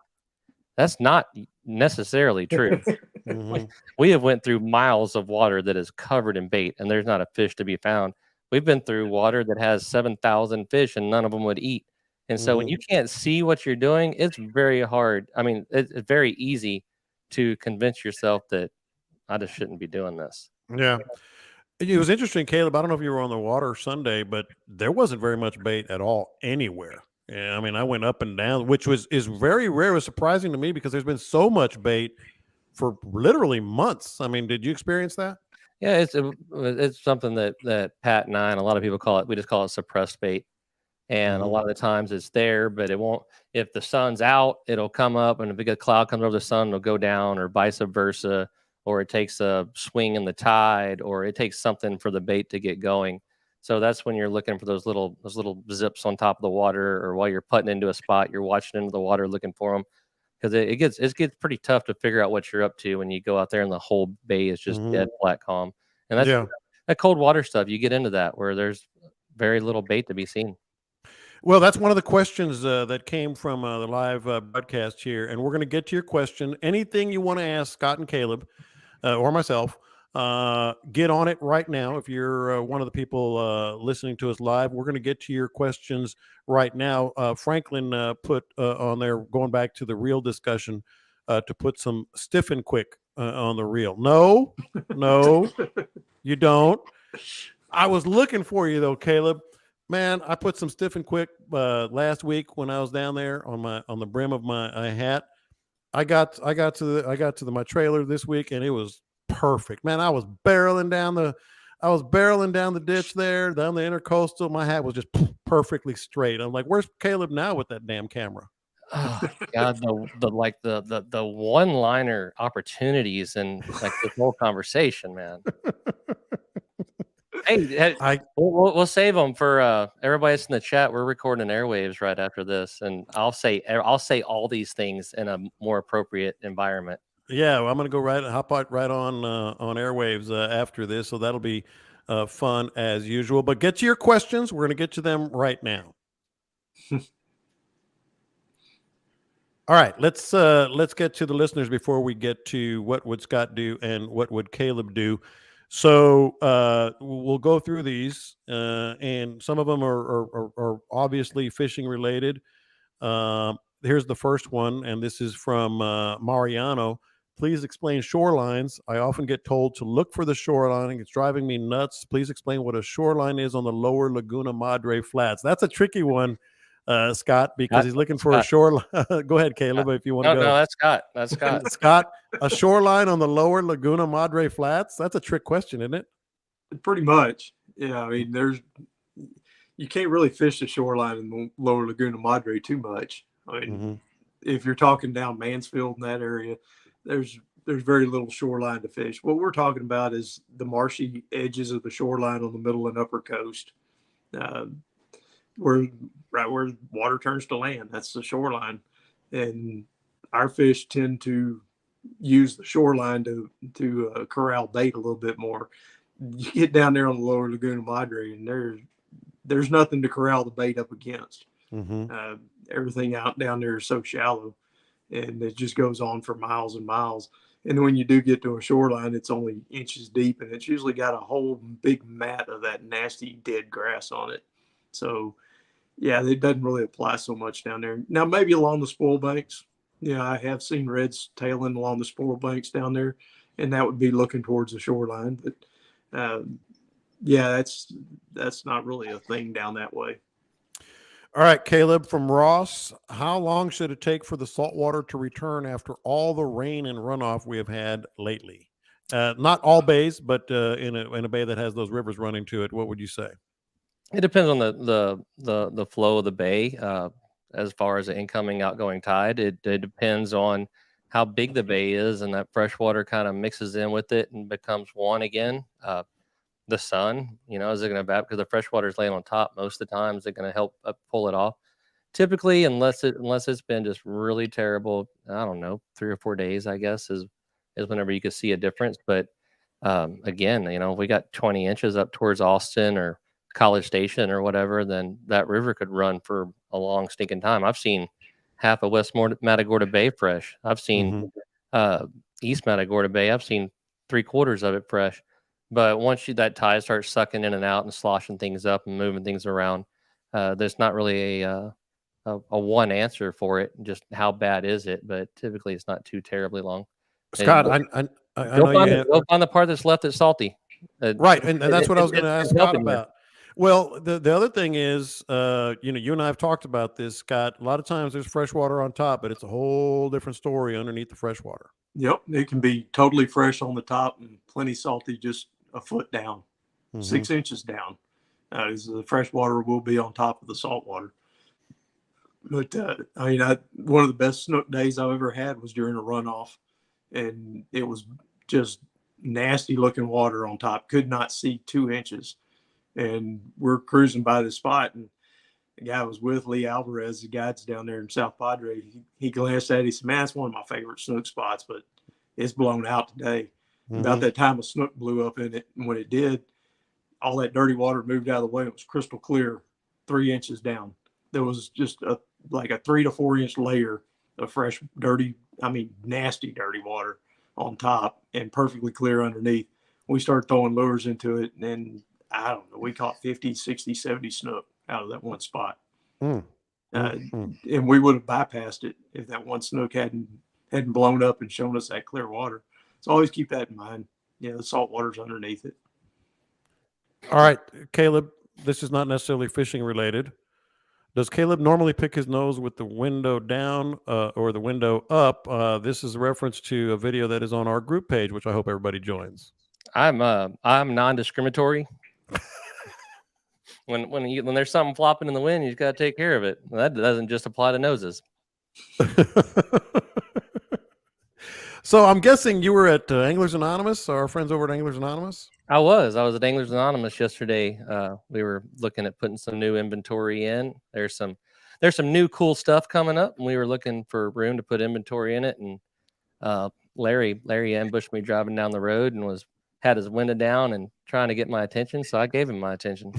That's not necessarily true. Mm-hmm. We have went through miles of water that is covered in bait, and there's not a fish to be found. We've been through water that has 7,000 fish, and none of them would eat. And so when you can't see what you're doing, it's very hard. I mean, it's very easy to convince yourself that I just shouldn't be doing this. Yeah. It was interesting, Caleb. I don't know if you were on the water Sunday, but there wasn't very much bait at all anywhere. Yeah, I mean, I went up and down, which is very rare. It was surprising to me because there's been so much bait for literally months. I mean, did you experience that? Yeah, it's something that Pat and I and a lot of people call it. We just call it suppressed bait, and a lot of the times it's there, but it won't. If the sun's out, it'll come up, and if a big cloud comes over the sun, it'll go down, or vice versa. Or it takes a swing in the tide, or it takes something for the bait to get going. So that's when you're looking for those little zips on top of the water, or while you're putting into a spot, you're watching into the water looking for them, because it gets pretty tough to figure out what you're up to when you go out there and the whole bay is just dead flat calm. And that's that cold water stuff. You get into that where there's very little bait to be seen. Well, that's one of the questions that came from the live broadcast here, and we're going to get to your question. Anything you want to ask Scott and Caleb or myself, get on it right now. If you're one of the people listening to us live, we're going to get to your questions right now. Franklin put on there, going back to the reel discussion, to put some stiff and quick on the reel. No, you don't. I was looking for you though, Caleb. Man, I put some stiff and quick last week when I was down there on the brim of my hat. I got to my trailer this week, and it was perfect. Man, I was barreling down the ditch there, down the intercoastal. My hat was just perfectly straight. I'm like, where's Caleb now with that damn camera? Oh God, the one-liner opportunities and like this whole conversation, man. Hey, we'll save them for everybody that's in the chat. We're recording airwaves right after this, and I'll say all these things in a more appropriate environment. Yeah, well, I'm gonna go hop right on airwaves after this, so that'll be fun as usual. But get to your questions. We're gonna get to them right now. All right, let's get to the listeners before we get to what would Scott do and what would Caleb do. So we'll go through these, and some of them are obviously fishing related. Here's the first one, and this is from Mariano. Please explain shorelines. I often get told to look for the shoreline. It's driving me nuts. Please explain what a shoreline is on the lower Laguna Madre flats. That's a tricky one, Scott, because he's looking for a shoreline. Go ahead, Caleb, if you want to go. No, that's Scott. That's Scott. Scott, a shoreline on the lower Laguna Madre flats? That's a trick question, isn't it? Pretty much. Yeah, I mean, you can't really fish the shoreline in the lower Laguna Madre too much. I mean, if you're talking down Mansfield in that area, there's there's very little shoreline to fish. What we're talking about is the marshy edges of the shoreline on the middle and upper coast, where water turns to land. That's the shoreline, and our fish tend to use the shoreline to corral bait a little bit more. You get down there on the lower Laguna Madre, and there's nothing to corral the bait up against. Everything out down there is so shallow, and it just goes on for miles and miles. And when you do get to a shoreline, it's only inches deep, and it's usually got a whole big mat of that nasty dead grass on it. So, yeah, it doesn't really apply so much down there. Now, maybe along the spoil banks. Yeah, I have seen reds tailing along the spoil banks down there, and that would be looking towards the shoreline. But yeah, that's not really a thing down that way. All right, Caleb from Ross, how long should it take for the saltwater to return after all the rain and runoff we have had lately? Not all bays, but in a bay that has those rivers running to it, what would you say? It depends on the flow of the bay. As far as the incoming outgoing tide, it depends on how big the bay is, and that fresh water kind of mixes in with it and becomes one again. The sun, is it going to because the fresh water is laying on top most of the time? Is it going to help pull it off? Typically, unless it's been just really terrible, I don't know, 3 or 4 days, I guess, is whenever you could see a difference. But again, if we got 20 inches up towards Austin or College Station or whatever, then that river could run for a long stinking time. I've seen half of West Matagorda Bay fresh. I've seen East Matagorda Bay. I've seen 3/4 of it fresh. But once that tide starts sucking in and out and sloshing things up and moving things around, there's not really a one answer for it. Just how bad is it? But typically, it's not too terribly long. Scott, I know go find the part that's left that's salty. Right, and that's what I was going to ask Scott about. Well, the other thing is, you and I have talked about this, Scott. A lot of times there's fresh water on top, but it's a whole different story underneath the fresh water. Yep, it can be totally fresh on the top and plenty salty just a foot down, 6 inches down. The fresh water will be on top of the salt water. But one of the best snook days I've ever had was during a runoff, and it was just nasty looking water on top. Could not see 2 inches, and we're cruising by the spot, and the guy was with Lee Alvarez, the guides down there in South Padre. He glanced at it. He said, "Man, it's one of my favorite snook spots, but it's blown out today." About that time, a snook blew up in it, and when it did, all that dirty water moved out of the way. It was crystal clear, 3 inches down. There was just like a 3 to 4 inch layer of fresh, nasty, dirty water on top and perfectly clear underneath. We started throwing lures into it, and then, I don't know, we caught 50, 60, 70 snook out of that one spot. And we would have bypassed it if that one snook hadn't blown up and shown us that clear water. So always keep that in mind. The salt water's underneath it. All right, Caleb, this is not necessarily fishing related. Does Caleb normally pick his nose with the window down or the window up? This is a reference to a video that is on our group page, which I hope everybody joins. I'm non-discriminatory. When there's something flopping in the wind, you just got to take care of it. That doesn't just apply to noses. So I'm guessing you were at Anglers Anonymous, our friends over at Anglers Anonymous? I was at Anglers Anonymous yesterday. We were looking at putting some new inventory in. There's some new cool stuff coming up, and we were looking for room to put inventory in it. And Larry ambushed me driving down the road and had his window down and trying to get my attention, so I gave him my attention.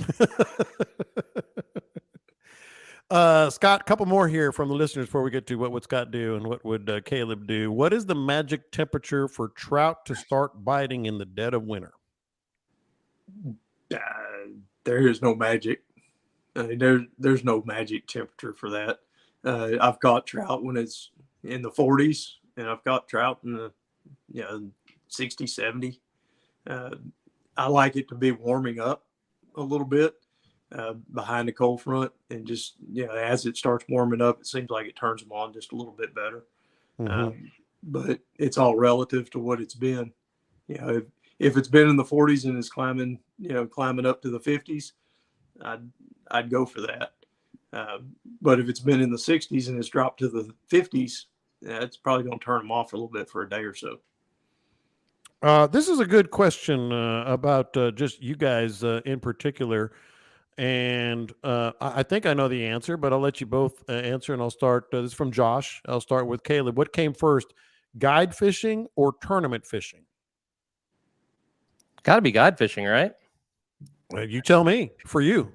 Scott, a couple more here from the listeners before we get to what would Scott do and what would Caleb do. What is the magic temperature for trout to start biting in the dead of winter? There is no magic. There's no magic temperature for that. I've caught trout when it's in the 40s, and I've caught trout in the 60, 70. I like it to be warming up a little bit behind the cold front, and just as it starts warming up, it seems like it turns them on just a little bit better. But it's all relative to what it's been. If it's been in the 40s and it's climbing up to the 50s, I'd go for that. But if it's been in the 60s and it's dropped to the 50s, it's probably going to turn them off a little bit for a day or so. This is a good question about just you guys in particular. And I think I know the answer, but I'll let you both answer. And I'll start. This is from Josh. I'll start with Caleb. What came first, guide fishing or tournament fishing? Got to be guide fishing, right? You tell me. For you.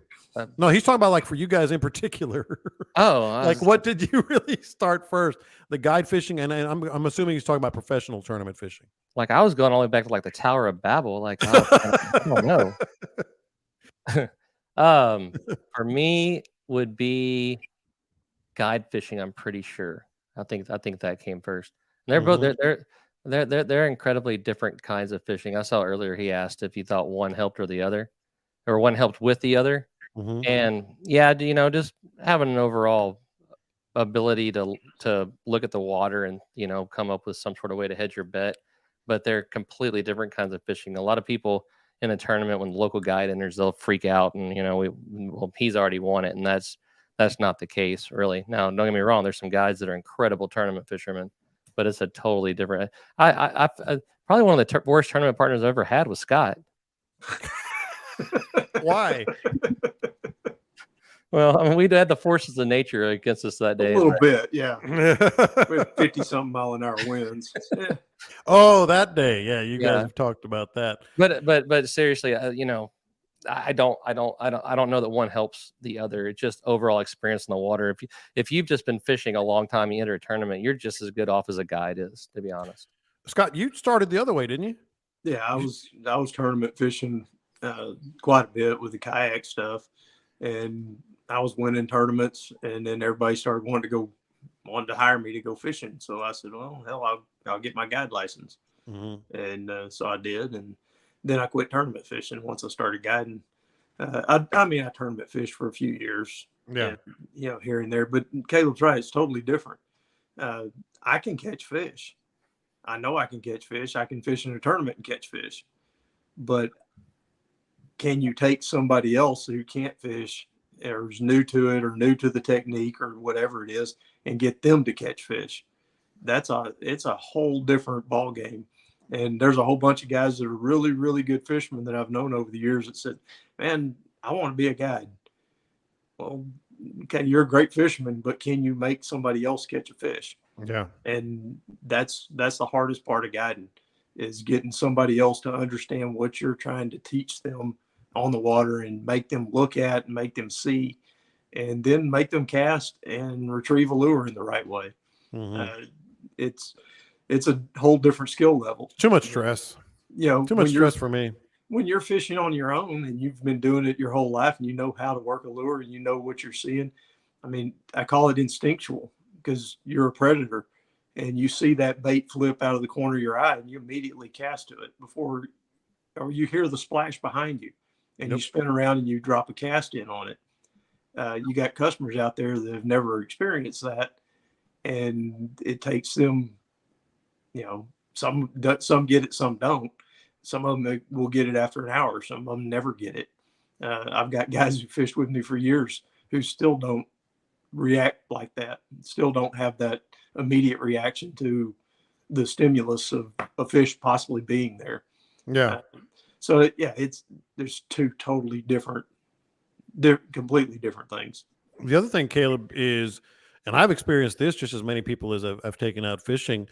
No, he's talking about like for you guys in particular. Oh, like what did you really start first? The guide fishing, and I'm assuming he's talking about professional tournament fishing. Like I was going all the way back to like the Tower of Babel. Like I don't know. For me would be guide fishing. I'm pretty sure. I think that came first. And they're both they're incredibly different kinds of fishing. I saw earlier he asked if you thought one helped or the other, or one helped with the other. And yeah, just having an overall ability to look at the water and come up with some sort of way to hedge your bet. But they're completely different kinds of fishing. A lot of people in a tournament, when the local guide enters, they'll freak out and he's already won it, and that's not the case really. Now, don't get me wrong, there's some guys that are incredible tournament fishermen, but it's a totally different. I probably one of the worst tournament partners I've ever had was Scott. Why? Well, I mean, we had the forces of nature against us that day. A little bit, yeah. With 50-something mile an hour winds. Oh, that day, yeah. You guys have talked about that. But seriously, I don't know that one helps the other. It's just overall experience in the water. If you've just been fishing a long time, you enter a tournament, you're just as good off as a guide is, to be honest. Scott, you started the other way, didn't you? Yeah, I was tournament fishing quite a bit with the kayak stuff, and I was winning tournaments, and then everybody started wanting to hire me to go fishing. So I said, well, hell, I'll get my guide license. And so I did. And then I quit tournament fishing once I started guiding. I tournament fished for a few years, and, here and there, but Caleb's right. It's totally different. I can catch fish. I know I can catch fish. I can fish in a tournament and catch fish, but can you take somebody else who can't fish or is new to it or new to the technique or whatever it is and get them to catch fish? It's a whole different ball game. And there's a whole bunch of guys that are really, really good fishermen that I've known over the years that said, man, I want to be a guide. Well, okay, you're a great fisherman, but can you make somebody else catch a fish? Yeah. And that's the hardest part of guiding, is getting somebody else to understand what you're trying to teach them on the water and make them look at and make them see, and then make them cast and retrieve a lure in the right way. It's a whole different skill level. Too much stress. Too much stress for me. When you're fishing on your own and you've been doing it your whole life and you know how to work a lure and you know what you're seeing, I mean, I call it instinctual, because you're a predator and you see that bait flip out of the corner of your eye and you immediately cast to it or you hear the splash behind you and you spin around and you drop a cast in on it. You got customers out there that have never experienced that, and it takes them, some get it, some don't. Some of them will get it after an hour. Some of them never get it. I've got guys who fished with me for years who still don't react like that, still don't have that immediate reaction to the stimulus of a fish possibly being there. Yeah. There's two totally different, completely different things. The other thing, Caleb, is, and I've experienced this just as many people as I've taken out fishing.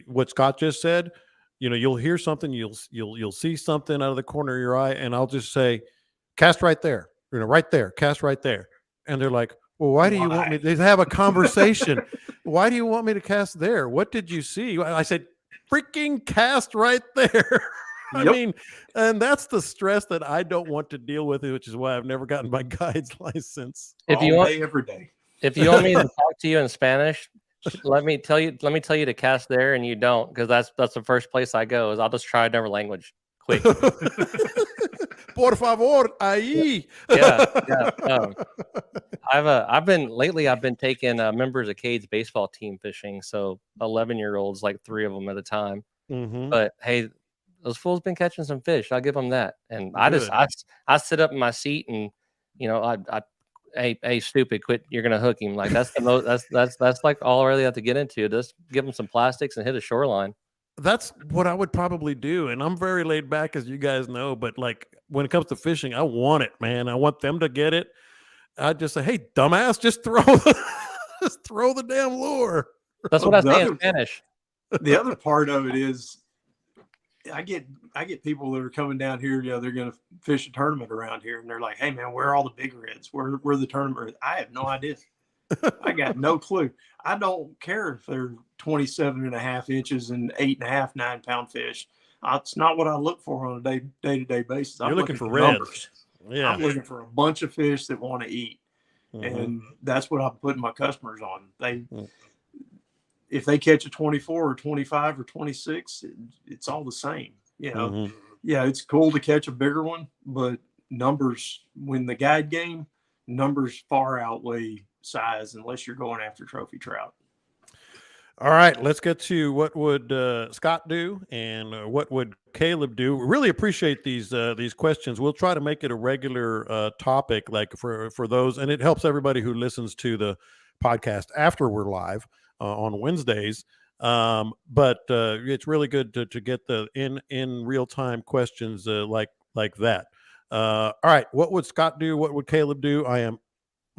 What Scott just said. You'll hear something, you'll see something out of the corner of your eye, and I'll just say, cast right there, right there, cast right there, and they're like, well, why do you want me? They have a conversation. Why do you want me to cast there? What did you see? I said, freaking cast right there. I mean, and that's the stress that I don't want to deal with, which is why I've never gotten my guide's license. Every day. If you want me to talk to you in Spanish, let me tell you to cast there, and you don't, because that's the first place I go. Is I'll just try another language quick. Por favor, ahí. I've been taking members of Cade's baseball team fishing, so 11-year-olds, like 3 of them at a time. But hey, those fools been catching some fish. I'll give them that. And I sit up in my seat and hey, stupid, quit! You're gonna hook him. Like that's the most. That's like all I really have to get into. Just give him some plastics and hit a shoreline. That's what I would probably do. And I'm very laid back, as you guys know, but like when it comes to fishing, I want it, man. I want them to get it. I just say, hey, dumbass, just throw just throw the damn lure. That's what I say in Spanish. The other part of it is I get people that are coming down here, they're going to fish a tournament around here, and they're like, hey, man, where are all the big reds? Where the tournament? I have no idea. I got no clue. I don't care if they're 27.5 inches and 8.5, 9-pound fish. It's not what I look for on a day-to-day basis. You're looking for numbers. Yeah. I'm looking for a bunch of fish that want to eat. And that's what I'm putting my customers on. If they catch a 24 or 25 or 26, it's all the same. Yeah, it's cool to catch a bigger one, but numbers, when the guide game, numbers far outweigh size unless you're going after trophy trout. All right, let's get to what would Scott do and what would Caleb do. We really appreciate these questions. We'll try to make it a regular topic, like for those, and it helps everybody who listens to the podcast after we're live on Wednesdays. But it's really good to get the in real time questions like that. All right, what would Scott do? What would Caleb do? I am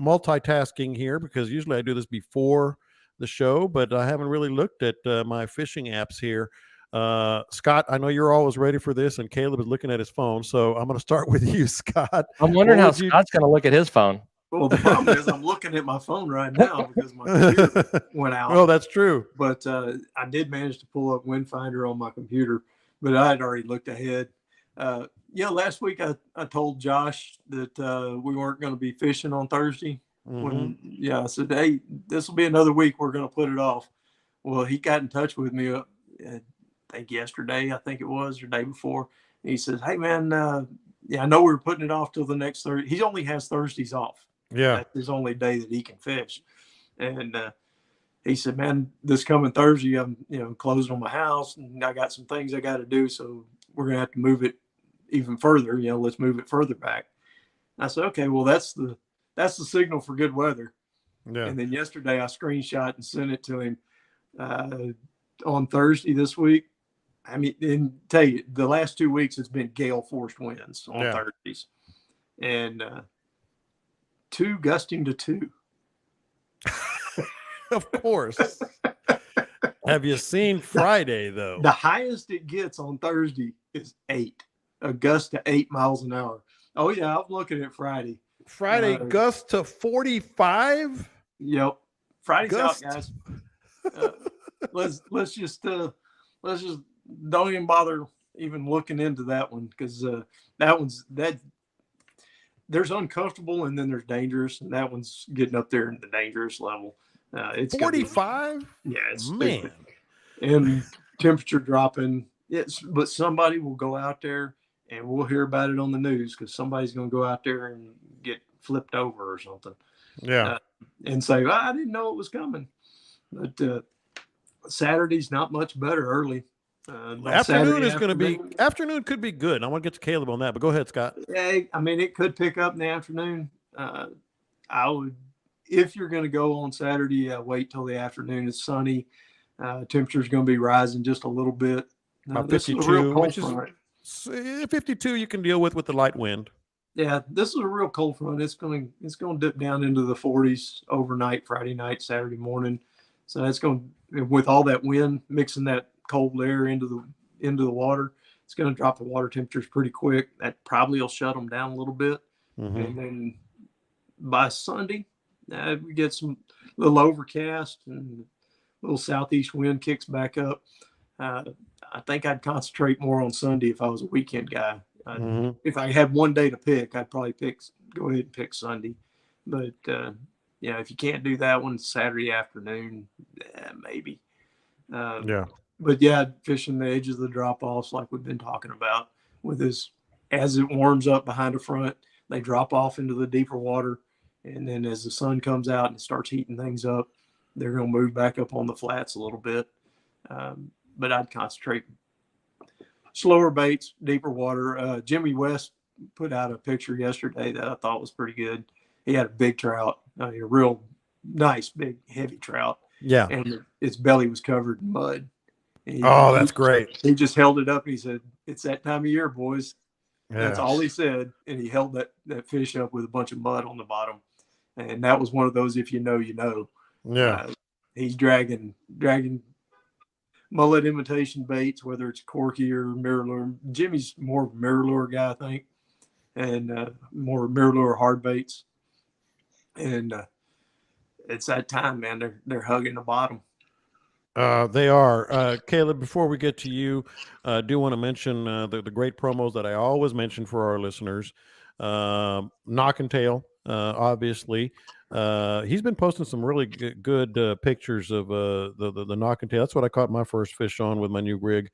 multitasking here because usually I do this before the show, but I haven't really looked at my fishing apps here. Scott, I know you're always ready for this, and Caleb is looking at his phone, so I'm going to start with you, Scott. I'm wondering how Scott's going to look at his phone. Well, the problem is I'm looking at my phone right now because my computer went out. Well, that's true. But I did manage to pull up Windfinder on my computer, but I had already looked ahead. Last week I told Josh that we weren't going to be fishing on Thursday. I said, hey, this will be another week. We're going to put it off. Well, he got in touch with me, I think yesterday, or day before. And he says, hey, man, I know we were putting it off till the next Thursday. He only has Thursdays off. Yeah. That's his only day that he can fish. And he said, man, this coming Thursday, I'm, closing on my house and I got some things I got to do. So we're going to have to move it even further. Let's move it further back. I said, okay, well, that's the signal for good weather. Yeah. And then yesterday I screenshot and sent it to him on Thursday this week. I mean, and tell you, the last 2 weeks it's been gale force winds on Thursdays, and 2 gusting to 2. Of course. Have you seen Friday though? The highest it gets on Thursday is 8, a gust to 8 miles an hour. Oh yeah, I'm looking at Friday. Friday gust to 45. Yep, Friday's gust. out, guys. Let's just don't even bother even looking into that one because there's uncomfortable and then there's dangerous, and that one's getting up there in the dangerous level. It's 45. Yeah, it's man, stupid. And temperature dropping. But somebody will go out there and we'll hear about it on the news because somebody's going to go out there and get flipped over or something. Yeah, and say, well, I didn't know it was coming. But Saturday's not much better early. Afternoon is going to be. Afternoon could be good. I want to get to Caleb on that, but go ahead, Scott. Yeah, I mean, it could pick up in the afternoon. I would, if you're going to go on Saturday, wait till the afternoon. It's sunny. Temperature's going to be rising just a little bit. About 52, which is 52. You can deal with the light wind. Yeah, this is a real cold front. It's going to dip down into the 40s overnight, Friday night, Saturday morning. So that's going to, with all that wind mixing that cold air into the water, it's going to drop the water temperatures pretty quick. That probably will shut them down a little bit. And then by Sunday, we get some little overcast and a little southeast wind kicks back up. I think I'd concentrate more on Sunday if I was a weekend guy. If I had one day to pick, I'd probably go ahead and pick Sunday. But if you can't do that one, Saturday afternoon, maybe. But fishing the edges of the drop offs like we've been talking about with this, as it warms up behind the front, they drop off into the deeper water. And then as the sun comes out and starts heating things up, they're going to move back up on the flats a little bit. But I'd concentrate slower baits, deeper water. Jimmy West put out a picture yesterday that I thought was pretty good. He had a big trout, a real nice, big, heavy trout. Yeah. And its belly was covered in mud. Oh, that's great. He just held it up and he said, "It's that time of year, boys." Yeah. That's all he said. And he held that fish up with a bunch of mud on the bottom. And that was one of those, if you know, you know. Yeah. He's dragging mullet imitation baits, whether it's corky or mirror. Jimmy's more of a mirror guy, I think, and more mirror hard baits. And it's that time, man. They're hugging the bottom. They are. Caleb, before we get to you, do want to mention the great promos that I always mention for our listeners. Knock and Tail, obviously. He's been posting some really good pictures of the Knock and Tail. That's what I caught my first fish on with my new rig.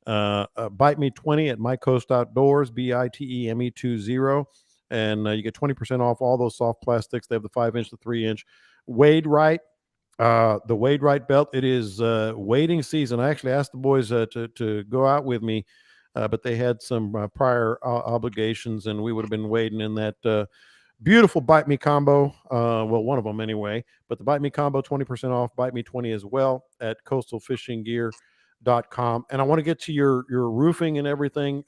Bite Me 20 at My Coast Outdoors, BITEME20. And you get 20% off all those soft plastics. They have the 5-inch, the 3-inch. Wade Right. The Wade Right belt. It is wading season. I actually asked the boys to go out with me, but they had some prior obligations, and we would have been wading in that beautiful Bite Me combo. Well, one of them anyway. But the Bite Me combo, 20% off. Bite Me 20 as well at coastalfishinggear.com. And I want to get to your roofing and everything,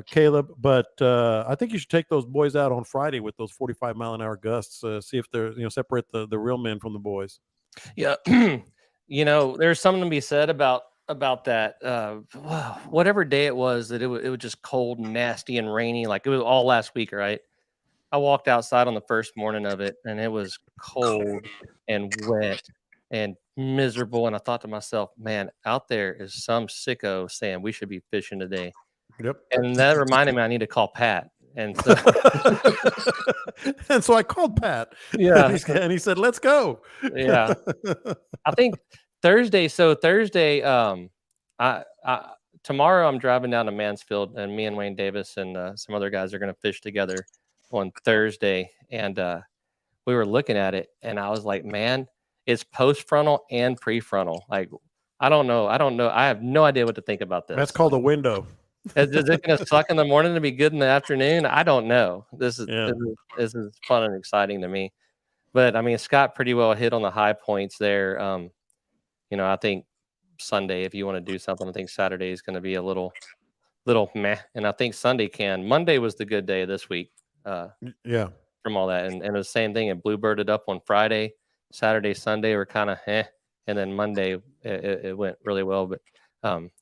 Caleb, but I think you should take those boys out on Friday with those 45-mile-an-hour gusts. See if they're separate the real men from the boys. Yeah, there's something to be said about that. Whatever day it was that it was just cold and nasty and rainy, like it was all last week, right? I walked outside on the first morning of it, and it was cold and wet and miserable. And I thought to myself, man, out there is some sicko saying we should be fishing today. Yep. And that reminded me I need to call Pat. And so, and so I called Pat. Yeah. And he said, let's go. Yeah. I think Thursday. So Thursday, tomorrow I'm driving down to Mansfield, and me and Wayne Davis and some other guys are going to fish together on Thursday. And we were looking at it, and I was like, man, it's post frontal and pre-frontal. Like, I don't know. I have no idea what to think about this. That's called a window. Is it going to suck in the morning to be good in the afternoon? I don't know. This is fun and exciting to me. But I mean, Scott pretty well hit on the high points there. I think Sunday, if you want to do something, I think Saturday is going to be a little meh, and I think Sunday can. Monday was the good day this week. Yeah. From all that, and it was the same thing. It bluebirded up on Friday, Saturday, Sunday were kind of and then Monday it went really well, but.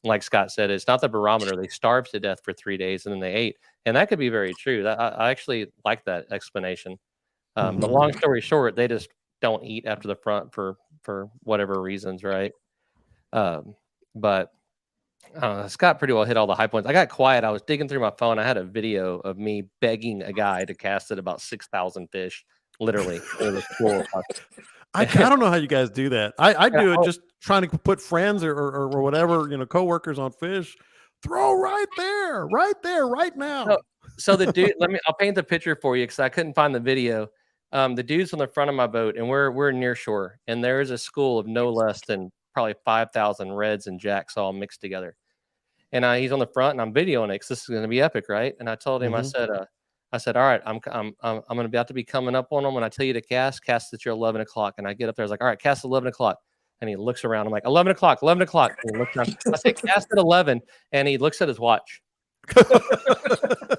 Like Scott said, it's not the barometer. They starved to death for 3 days and then they ate. And that could be very true. I actually like that explanation. The long story short, they just don't eat after the front for whatever reasons, right? But Scott pretty well hit all the high points. I got quiet. I was digging through my phone. I had a video of me begging a guy to cast at about 6,000 fish, literally. It was cool. I don't know how you guys do that. I do it just trying to put friends or whatever, coworkers on fish. Throw right there, right now. So the dude, I'll paint the picture for you because I couldn't find the video. The dude's on the front of my boat, and we're near shore, and there is a school of no less than probably 5,000 reds and jacks all mixed together. And he's on the front, and I'm videoing it because this is going to be epic, right? And I told him, I said, all right, I'm going to be about to be coming up on them. When I tell you to cast at your 11 o'clock. And I get up there, I was like, all right, cast at 11 o'clock. And he looks around. I'm like, 11 o'clock. And he looks around. I say, cast at 11. And he looks at his watch.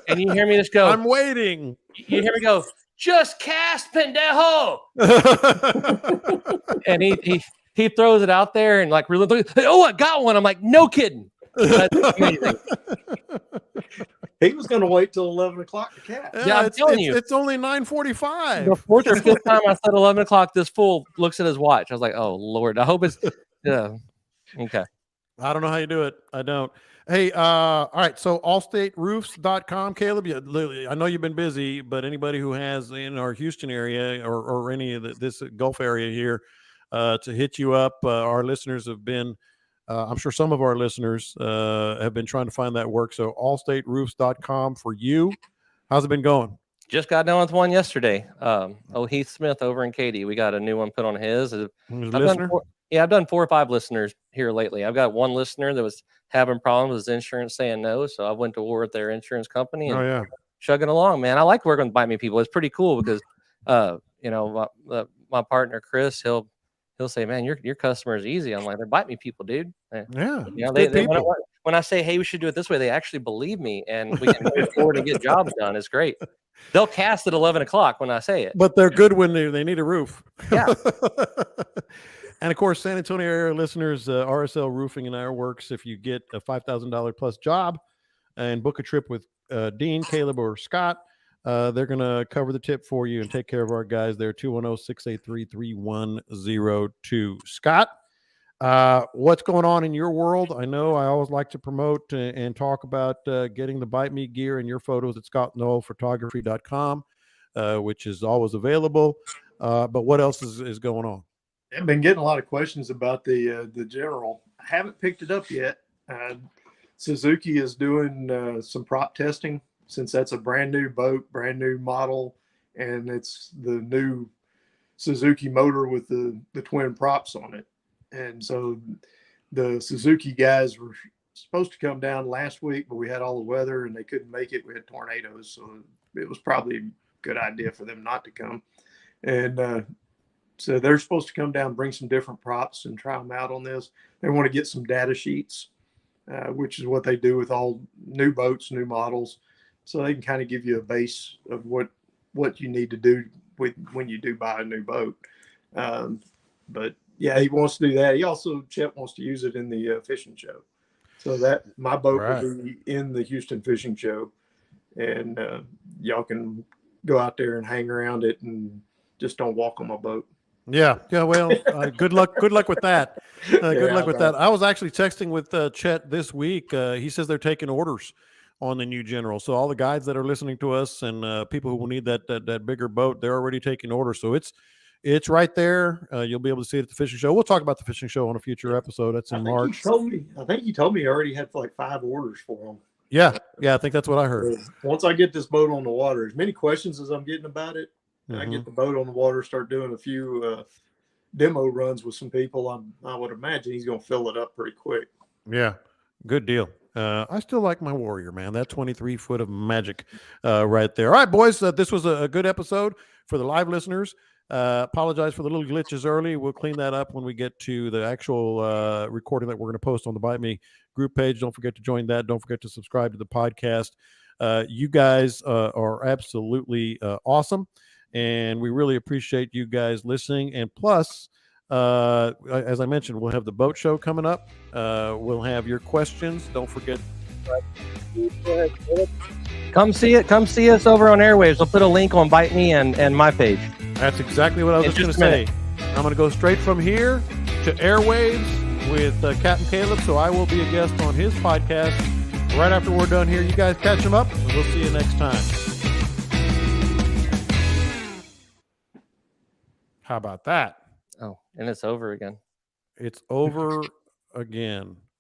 And you hear me just go, I'm waiting. You hear me go, just cast, pendejo. And he throws it out there and like, really, oh, I got one. I'm like, no kidding. That's amazing. He was going to wait till 11 o'clock to catch. Yeah, I'm telling you. It's only 9:45. The fourth or fifth time I said 11 o'clock, this fool looks at his watch. I was like, oh, Lord. I hope it's – yeah. Okay. I don't know how you do it. I don't. Hey, all right. So allstateroofs.com, Caleb, I know you've been busy, but anybody who has in our Houston area or any of this Gulf area here to hit you up, our listeners have been – I'm sure some of our listeners have been trying to find that work. So allstateroofs.com for you. How's it been going? Just got done with one yesterday. Heath Smith over in Katy. We got a new one put on his. I've done 4 or 5 listeners here lately. I've got one listener that was having problems with his insurance saying no. So I went to war with their insurance company and chugging along, man. I like working with Bite Me people. It's pretty cool because, my partner, Chris, he'll say, "Man, your customer is easy." I'm like, "They're bite me people, dude." Yeah, You know, good people. when I say, "Hey, we should do it this way," they actually believe me, and we can move forward and get jobs done. It's great. They'll cast at 11 o'clock when I say it. But they're good when they need a roof. Yeah. And of course, San Antonio area listeners, RSL Roofing and Ironworks. If you get a $5,000 plus job and book a trip with Dean, Caleb, or Scott, they're going to cover the tip for you and take care of our guys there. 210-683-3102. Scott, what's going on in your world? I know I always like to promote and talk about getting the Bite Me gear and your photos at scottnollphotography.com, which is always available. But what else is going on? I've been getting a lot of questions about the General. I haven't picked it up yet. Suzuki is doing some prop testing since that's a brand new boat, brand new model, and it's the new Suzuki motor with the twin props on it. And so the Suzuki guys were supposed to come down last week, but we had all the weather and they couldn't make it. We had tornadoes, so it was probably a good idea for them not to come. And so they're supposed to come down, bring some different props and try them out on this. They want to get some data sheets, which is what they do with all new boats, new models. So they can kind of give you a base of what you need to do when you do buy a new boat. But yeah, he wants to do that. He also, Chet wants to use it in the fishing show. So that my boat will be in the Houston Fishing Show, and y'all can go out there and hang around it and just don't walk on my boat. Yeah. Well, good luck with that. Good luck with that. I was actually texting with Chet this week. He says they're taking orders on the new General. So all the guys that are listening to us and people who will need that bigger boat, they're already taking orders. So it's right there. You'll be able to see it at the fishing show. We'll talk about the fishing show on a future episode. That's in March. I think you told me you already had like 5 orders for them. Yeah. I think that's what I heard. Once I get this boat on the water, as many questions as I'm getting about it, I get the boat on the water, start doing a few demo runs with some people, I would imagine he's going to fill it up pretty quick. Yeah, good deal. I still like my Warrior, man. That 23 foot of magic right there. All right, boys, this was a good episode for the live listeners. Apologize for the little glitches early. We'll clean that up when we get to the actual recording that we're going to post on the Bite Me group page. Don't forget to join that. Don't forget to subscribe to the podcast. You guys are absolutely awesome. And we really appreciate you guys listening. And plus, as I mentioned, we'll have the boat show coming up. We'll have your questions. Don't forget. Come see it. Come see us over on Airwaves. I'll put a link on Bite Me and my page. That's exactly what I was just going to say. I'm going to go straight from here to Airwaves with Captain Caleb. So I will be a guest on his podcast right after we're done here. You guys catch him up, and we'll see you next time. How about that? Oh, and it's over again. It's over again.